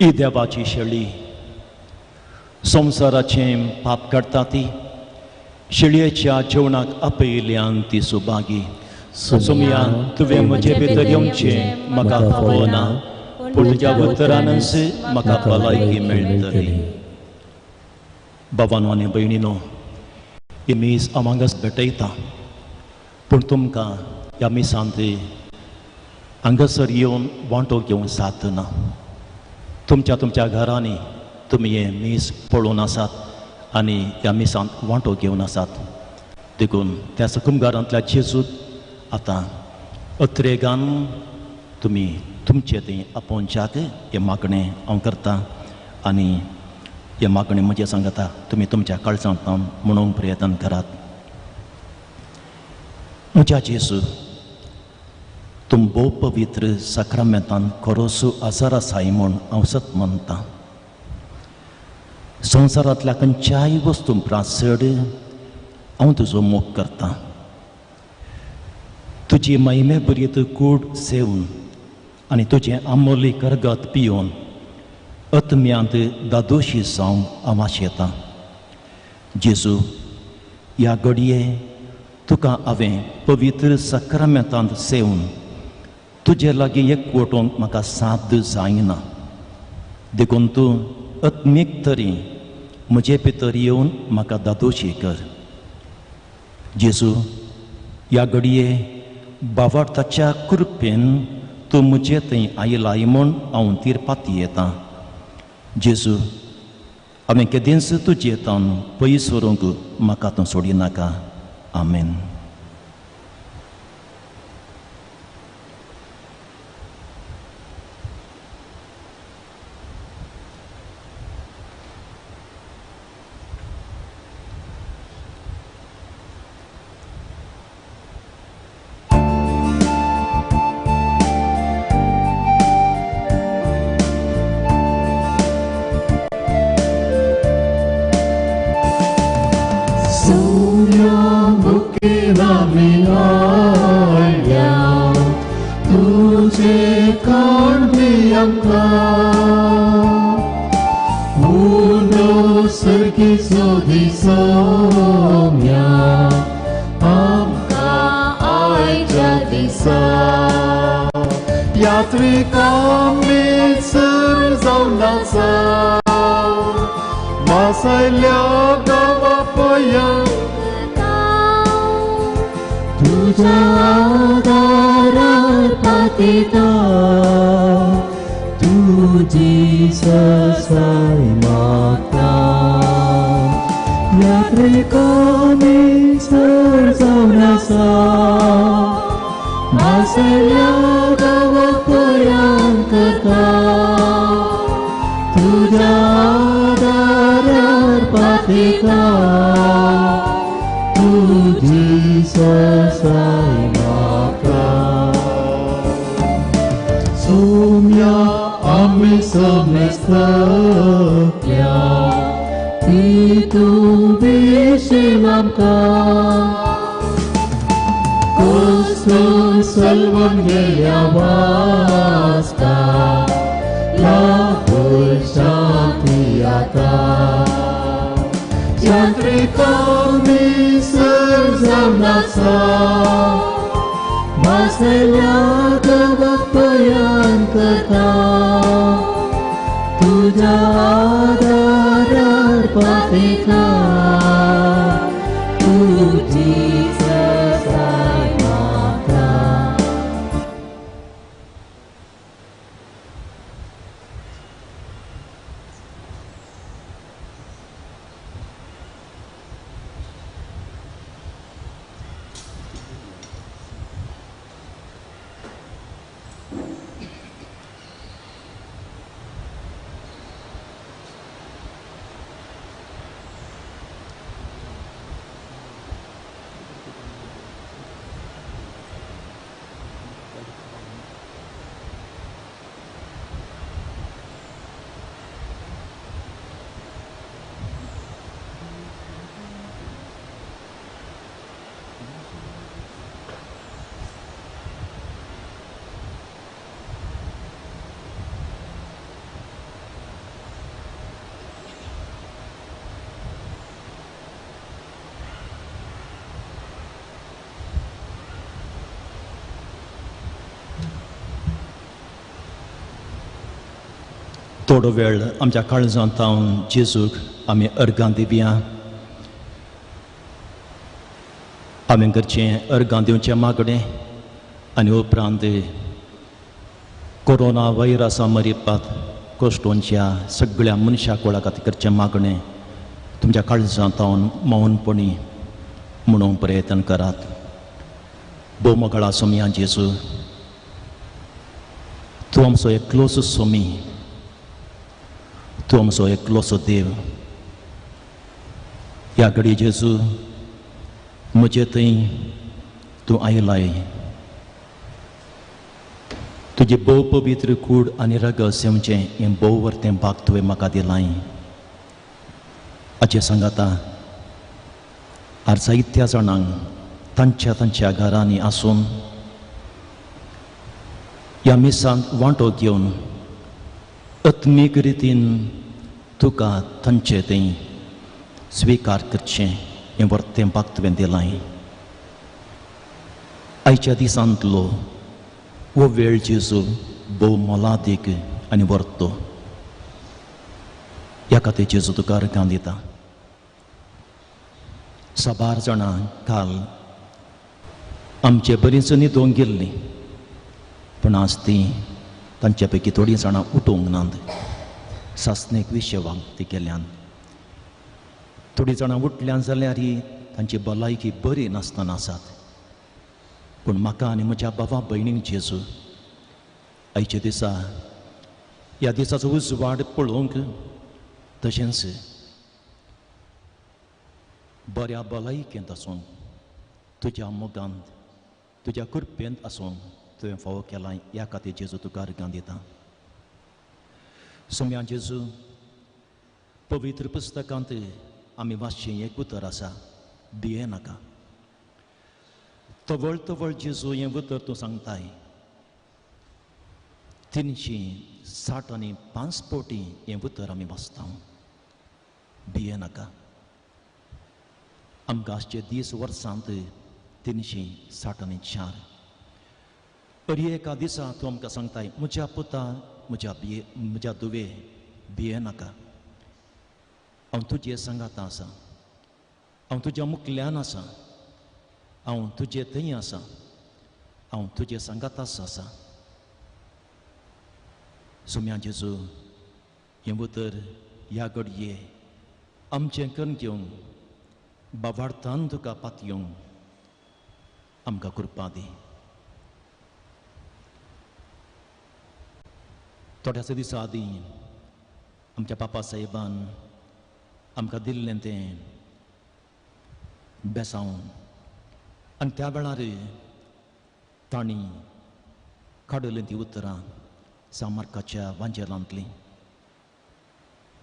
ही देवाची शेळी संसाराचें पाप काडटा ती शेळयेच्या जेवणाक आपयल्यान ती सुभागी. सोम्या तुवें म्हजे भितर येवचें म्हाका खबर ना पूण तुज्या उतरानच म्हाका भलायकी मेळटली. बाबांनो आनी भयणीनो, ही मीस आमांगस भेटयता पूण तुमकां ह्या मिसांत हांगासर येवन वांटो घेवंक जातना. तुमच्या घरांनी तुमी हे मीस पळोवन आसात आनी ह्या मिसांत वांटो घेवन आसात. देखून त्या सुकुमगारांतल्या जेजूत आतां अत्रेगान तुमी तुमचे थंय आपोवच्याक हें मागणें हांव करतां आनी हें मागणें म्हजें सांगता तुमी तुमच्या काळजांतल्यान म्हणूंक प्रयत्न करात. म्हज्या जेजू, तुम भोव पवित्र साक्रामेंतान खरोसू आजार आसाय म्हूण हांव सत म्हणटां. संवसारांतल्या खंयच्याय वस्तू चड हांव तुजो मोग करतां. तुजी महिमे बरीत कूड सेवन आनी तुजें आमोली करगत पियोन आत्म्यांत दादोशी जावंक हांव आशेतां. जेजू, ह्या घडये तुका हांवें पवित्र साक्रामेंतांत सेवन तुजे लागीं एकवटोवंक म्हाका साद जायना. देखून तूं आत्मीक तरी म्हजे भितर येवन म्हाका दादोशी कर. जेजू, ह्या घडये बावार्थाच्या कृपेन तूं म्हजे थंय आयलाय म्हूण हांव तिरपाती येतां. जेजू, हांवें केदेंच तुजे येतान पयस व्हरूंक म्हाका तूं सोडिनाका. आमेन. तुझ्या आदारार पातेता तुझी ससाय मागता. रिकामी सर जावन आसा मासेल्या गांवाक पयान करता तुझ्या दारार पातयता तुझी ससाय म्हाका सोम्या आमी समजतल्या ती तूं विशीं आमकां कसलो सलवण गेल्या वाचता लागून शांती आता यांत्रिकामी सर जावन आसा मासेल्या गांवाक पयान करता तुझ्या दारार पातयता तुझी ससाय म्हाका थोडो वेळ आमच्या काळजांत तावन जेजूक आमी अर्गां दिवया आमी करचें अर्गां दिवचें मागणें आनी उपरांत कोरोना व्हायरसा मरिपात कोस्टोनच्या सगळ्या मनशां कोळा खातीर करचें मागणें तुमच्या काळजांत तावन मौनपणी म्हणून प्रयत्न करात बोमोगळा सोमया जेजू तूं आमचो एकलोसो सोमी तूं आमचो एकलोसो देव ह्या घडी जेजू म्हजे थंय तूं आयलाय तुजें भोव पवित्र कूड आनी रहस्यमचें हें भोव वर्तें भाग तुवें म्हाका दिलाय हाचे सांगाता आर जायत्या जाणांक तांच्या घरांनी आसून ह्या मिसांत वांटो घेवन आत्मीक रितीन तुका तांचे थंय स्विकार करचें हें वर्तें भाग तुवें दिलाय आयच्या दिसांतलो वो वेळ जेजू भोव मोलादीक आनी वर्तो ह्या खातीर जेजू तुका अर्गां दिता साबार जाणां काल आमचे बरींच न्हिदूंक गेल्लीं पूण आज तीं तांचे पैकी थोडीं जाणां उठोवंक नात सासणेक विशवांक ती केल्यान थोडीं जाणां उठल्यान जाल्यारय तांची भलायकी बरी नासतना आसात पूण म्हाका आनी म्हज्या भावा भयणीक जेजू आयच्या दिसा ह्या दिसाचो उजवाड पळोवंक तशेंच बऱ्या भलायकेंत आसून तुज्या मोगांत तुज्या कृपेंत आसून तुवें फावो केलां ह्या खातीर जेजू तुका अर्गां दिता सोम्या जेजू पवित्र पुस्तकांत आमी वाचचें एक उतर आसा भिये नाका तवळ तवळ जेजू हें उतर तूं सांगताय 365 पोटी हें उतर आमी वाचता भिये नाका आमकां आजचे 10 वर्सांत 364 तरी एका दिसा तूं आमकां सांगताय म्हज्या पुता म्हज्या दुवे भिये नाका हांव तुजे सांगाता आसा हांव तुज्या मुखल्यान आसा हांव तुजे थंय आसा हांव तुजे सांगाताच आसा सोम्या जेजू हें उतर ह्या घडये आमचें कन्न घेवन बावार्थान तुका पातयोंक आमकां कृपा दी. थोड्याच दिसा आदीं आमच्या बापा साहेबान आमकां दिल्लें तें बेसांव आनी त्या वेळार तांणी काडलें तीं उतरां सामार्काच्या वांजेलांतलीं.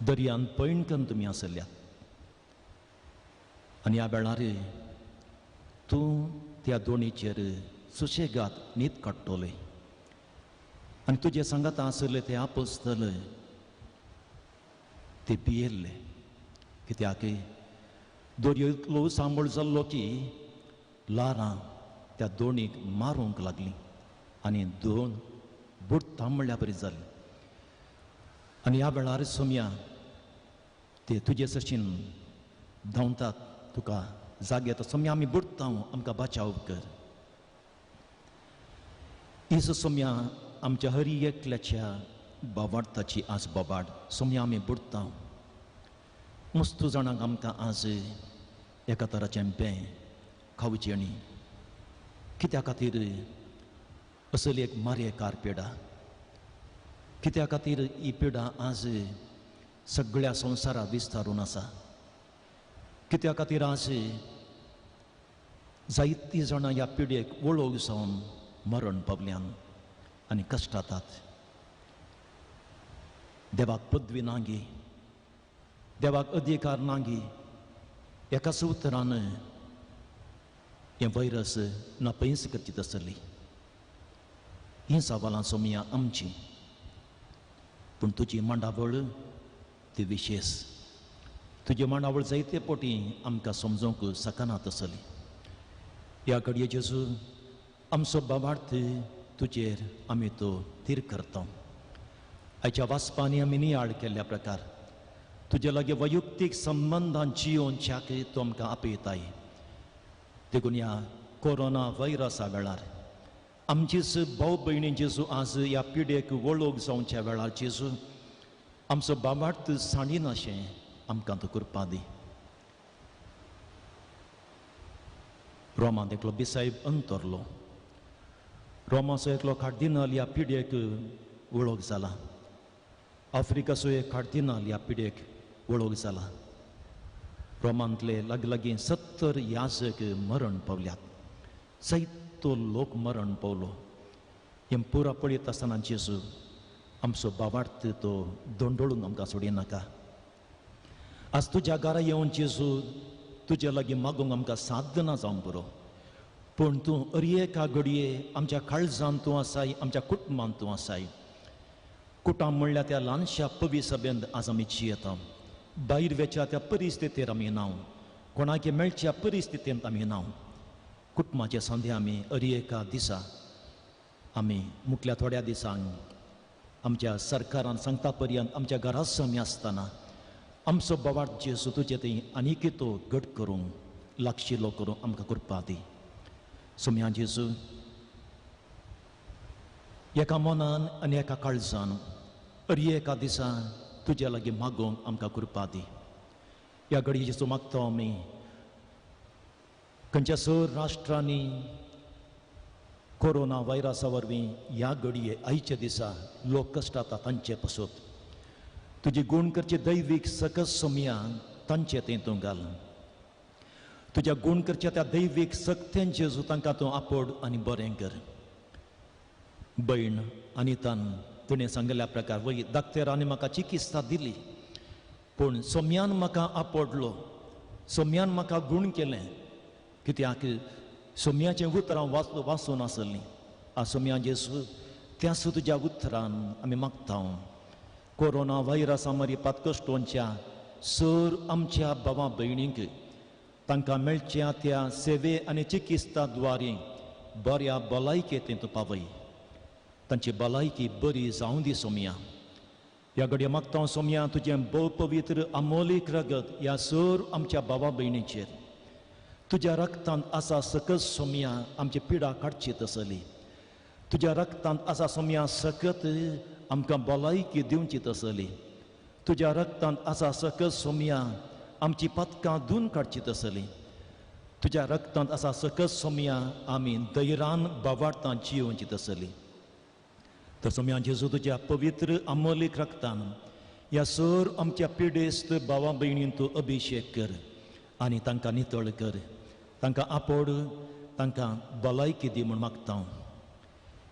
दर्यान पैण करून तुमी आसल्यात आनी ह्या वेळार तूं त्या दोणीचेर सुशेगाद न्हीद काडटलें आनी तुजे सांगात आसले ते आपोस्तल ते पियेल्ले. कित्याक दर्यो इतलो सांबळ जाल्लो की लारां त्या दोणीक मारूंक लागलीं आनी दोन बुडटा म्हणल्या बरी जाली. आनी ह्या वेळार सोम्या ते तुजे सशीन धांवतात तुका जाग येता. सोम्या आमी बुडटा, आमकां बचाव कर. इस सोम्या आमच्या हरी एकल्याच्या बावार्थाची आज बोबाड. सोम्या आमी बुडटा. मस्तू जाणांक आमकां आज एका तराचें बें खावचें न्ही. कित्या खातीर असली एक मार्येकार पिडा. कित्या खातीर ही पिडा आज सगळ्या संवसाराक विस्तारून आसा. कित्या खातीर आज जायतीं जाणां ह्या पिडेक वळोग जावन मरण पावल्यान आनी कश्टातात. देवाक पदवी नांगी, देवाक अधिकार नांगी. एकाच उतरान हें वैरस नापयस करची आसली. हीं सवालां सोम्या आमची. पूण तुजी मांडावळ ती विशेश. तुजी मांडावळ जायते पोटी आमकां समजूंक सकनात आसली. ह्या घडये जेजू आमचो बाबार्थ तुजेर आमी तो थीर करता. आयच्या वाचपांनी आमी नियाळ केल्ल्या प्रकार तुजे लागीं वैयक्तीक संबंधां जियोवच्याक तूं आमकां आपयताय. देखून ह्या कोरोना व्हायरसा वेळार आमचीच भाव भयणी जेजू आज ह्या पिडेक वळोग जावच्या वेळार जेजू आमचो बाबार्थ सांडिनाशें आमकां तूं कृपा दी. रोमांत एकलो बिसायब अंतरलो. रोमाचो एकलो कार्दिनाल ह्या पिडेक वळोग जाला. आफ्रिकाचो एक कार्दिनाल ह्या पिडेक वळोग जाला. रोमांतले लागीं 70 याजक मरण पावल्यात. जायतो लोक मरण पावलो. हें पुरा पळयत आसतना जेजू आमचो बाबार्थ तो दोंडोळून आमकां सोडिनाका. आज तुज्या घरा येवन जेजू तुजे लागीं मागूंक आमकां साध्य ना जावंक पुरो. पूण तूं एका घडये आमच्या काळजांत तूं आसाय, आमच्या कुटुंबांत तूं आसाय. कुटाम म्हणल्यार त्या ल्हानशा पवी सभेंत आज आमी जियेता. भायर वेच्या त्या परिस्थितीर आमी नाव, कोणाके मेळच्या परिस्थितींत आमी नाव. कुटुंबाचे सांदे आमी एका दिसा आमी मुटल्या थोड्या दिसांक आमच्या सरकारान सांगता पर्यंत आमच्या घरा समी आसतना आमचो बाबार्थ जेजू तुजे थंय आनीक तो घट करूंक लागशिल्लो करूंक आमकां कृपा दी. सोम्या जेजू एका मनान आनी एका काळजान एका दिसा तुज्या लागीं मागोवंक आमकां कृपा दी. ह्या घडये जेजू मागता आमी खंयच्या सर राष्ट्रांनी कोरोना व्हायरसा वरवीं ह्या घडये आयच्या दिसा लोक कश्टाता तांचे पासून तुजी गूण करचे दैवीक सकस सोम्या तांचे तें तूं घाल. तुज्या गूण करच्या त्या दैवीक सक्तेन जेजू तांकां तूं आपोड आनी बरें कर. भयण अनितान तिणें सांगल्या प्रकार वय दाक्तेरांनी म्हाका चिकित्सा दिली, पूण सोम्यान म्हाका आपोडलो, सोम्यान म्हाका गूण केलें. कित्याक सोम्याचें उतरां वाचून आसलीं. आ सोम्या जेजू त्या तुज्या उतरान आमी मागता कोरोना व्हायरसा मरी पातकश्टोंच्या सर आमच्या भावा भयणींक तांकां मेळच्या त्या सेवे आनी चिकित्सा द्वारे बऱ्या भलायकेंत तूं पावय. तांची भलायकी बरी जावं दी सोम्या. ह्या घडये मागता सोम्या तुजें भोव पवित्र अमोलीक रगत ह्या सर आमच्या भावा भयणीचेर तुज्या रक्तांत आसा सकस सोम्या आमची पिडा काडची आसली. तुज्या रक्तांत आसा सोम्या सकत आमकां भलायकी दिवची आसली. तुज्या रक्तांत आसा सकस सोम्या आमची पथकां धुवन काडची आसली. तुज्या रक्तांत आसा सकस सोम्या आमी दैरान बावार्थां जियोवची तसली. तर सोम्या जेजू तुज्या पवित्र अमोलीक रक्तान ह्या सर आमच्या पिडेस्त भावा भयणीन तूं अभिशेक कर आनी तांकां नितळ कर, तांकां आपोड, तांकां भलायकी दी म्हूण मागता.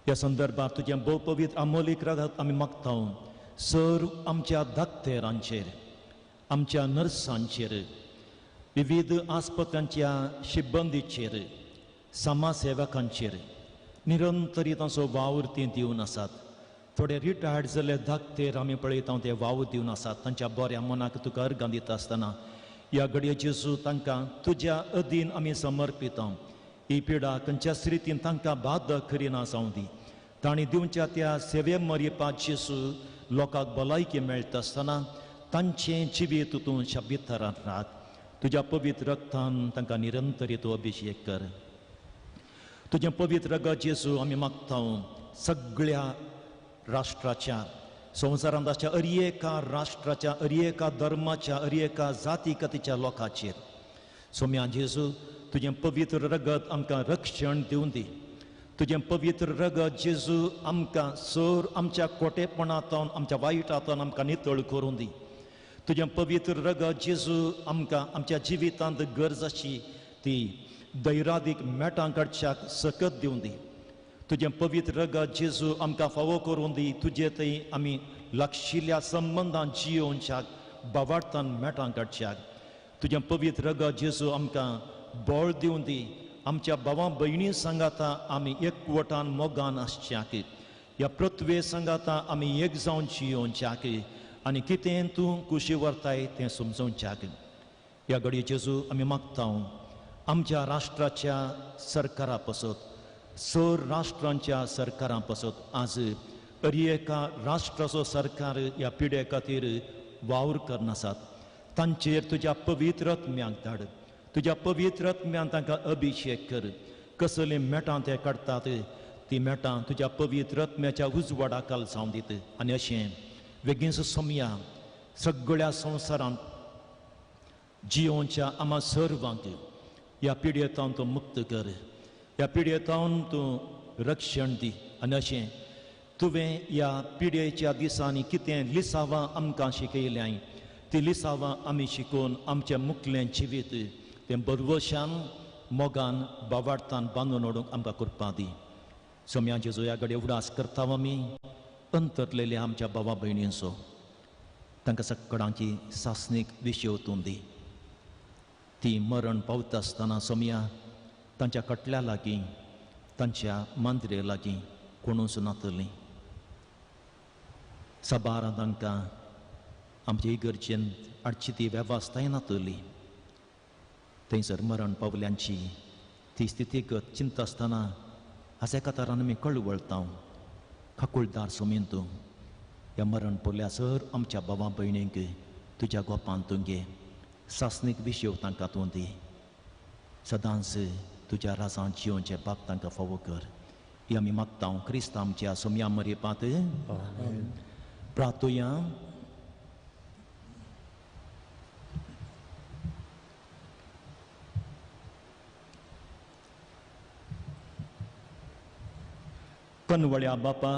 ह्या संदर्भात तुजें भोव पवित्र अमोलीक रगत आमी मागता. सर आमच्या धाकटेरांचेर, आमच्या नर्सांचेर, विविध आस्पत्र्यांच्या शिब्बंदीचेर, समाजसेवकांचेर निरंतरी तांचो वावर ती दिवन आसात. थोडे रिटायर्ड जाल्ले धाकटेर आमी पळयता ते वावर दिवन आसात. तांच्या बऱ्या मनाक तुका अर्गां दिता आसतना ह्या घडये जेजू तांकां तुज्या अधीन आमी समर्पिता. ही पिडा खंयच्याच रितीन तांकां बाधक करिना जावं दी. तांणी दिवच्या त्या सेवे मरिपा जेजू लोकांक भलायकी मेळटा आसतना तांचें जिवीत तूं भितर राख. तुज्या पवित्र रक्तान तांकां निरंतरी तूं अभिशेक कर. तुजें पवित्र रगत जेजू आमी मागता सगळ्या राष्ट्राच्या, संवसारांत अशा अरिएका राष्ट्राच्या, अरिएका धर्माच्या, अरिएका जातीकतेच्या लोकांचेर. सोम्या जेजू तुजें पवित्र रगत आमकां रक्षण दिवन दी. तुजें पवित्र रगत जेजू आमकां सर आमच्या खोटेपणांतून, आमच्या वायटांतून आमकां नितळ करून दी. तुजें पवित्र रगत जेजू आमकां आमच्या जिवितांत गरज आशी ती दैरादीक मेटां कडच्याक सकत दिवन दी. तुजें पवित्र रगत जेजू आमकां फावो करून दी. तुजे थंय आमी लागशिल्ल्या संबंदांत जियोवच्याक बावार्थान मेटां कडच्याक. तुजें पवित्र रगत जेजू आमकां बळ दिवन दी. आमच्या भावां भयणी सांगाता आमी एकवटान मोगान आसच्याक, ह्या पृथ्वे सांगाता आमी एक जावन जियोवच्याक आनी कितें तूं खुशी व्हरताय तें समजोवच्याक. ह्या घडये जेजू आमी मागता आमच्या राष्ट्राच्या सरकारा पासत, सर राष्ट्रांच्या सरकारां पासत आज अरिएका राष्ट्राचो सरकार ह्या पिडे खातीर वावर करनासात. तांचेर तुज्या पवित्र आत्म्याक धाड. तुज्या पवित्र आत्म्यान तांकां अभिशेक कर. कसलीं मेटां ते काडटात ती मेटां तुज्या पवित्र आत्म्याच्या उजवाडा खाल जावं दीत. आनी अशें बेगीनच सोम्या सगळ्या संवसारांत जियोवच्या आम्हा सर्वांक ह्या पिड्येंतावन तूं मुक्त कर. ह्या पिड्येंतावन तूं रक्षण दी. आनी अशें तुवें ह्या पिड्येच्या दिसांनी कितें लिसांवां आमकां शिकयल्याय ती लिसांवां आमी शिकोवन आमचें मुखलें जिवीत तें बरवशान मोगान बावार्थान बांदून ओडूंक आमकां करपा दी. सोम्या जेजू ह्या घडये उडास करता आमी अंतरलेल्या आमच्या भावा भयणींचो, तांकां सगळ्यांची सासणीक विशय वचून दी. ती मरण पावता आसतना सोम्या तांच्या कटल्या लागीं, तांच्या मांद्रे लागीं कोणूच नातलीं. साबार तांकां आमच्या इगर्जेन हाडची ती वेवस्थाय नातली. थंयसर मरण पावल्यांची ती स्थितीगत चिंता आसतना हाचे खातारान आमी कळवळटा खाकुळदार सोमीन तूं ह्या मरण पावल्यासर आमच्या भावा भयणींक तुज्या गोपान तूं घे. सासणीक विशय तांकां तूं दी. सदांच तुज्या राजांत जियोवचें बाब तांकां फावो कर. ही आमी मागता क्रिस्त आमच्या सोम्या मरिपात प्रार्थुया. कनवळ्या बापा,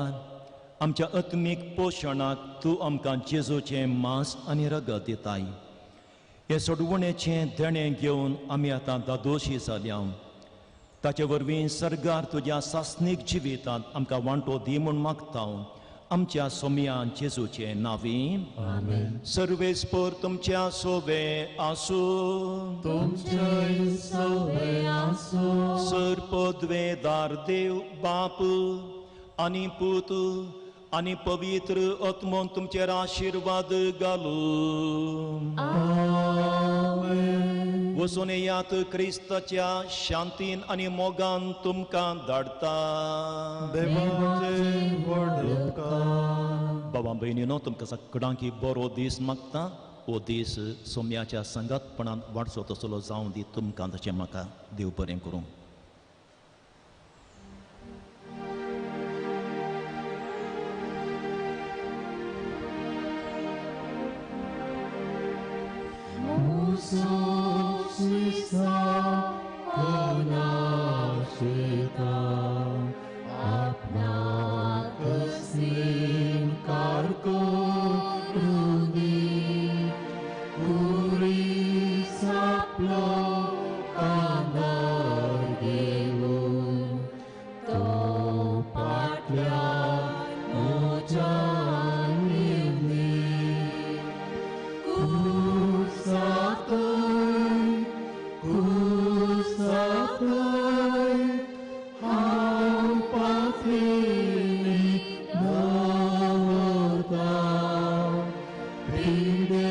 आमच्या आत्मीक पोशणाक तूं आमकां जेजूचें मांस आनी रगत दिताय. हे सोडवणेचें देणें घेवन आमी आतां दादोशी जाल्या. ताचे वरवीं सरगार तुज्या सासणीक जिवितांत आमकां वांटो दी म्हूण मागता आमच्या सोम्या जेजूचे नांवीं. सर्वेस्पर तुमच्या सोबे आसूं. सर्पद्वेदार देव बाप आनी पूत आनी पवित्र आत्मोन तुमचेर आशिर्वाद घालूं. वचून येयात क्रिस्ताच्या शांतीन आनी मोगान तुमकां धाडटा. भावा भयणीनो, तुमकां सगळ्यांक बरो दीस मागता. हो दीस सोम्याच्या संगतपणान वाडचो तसलो जावं दी तुमकां, तशें म्हाका देव बरें करूं. भिडे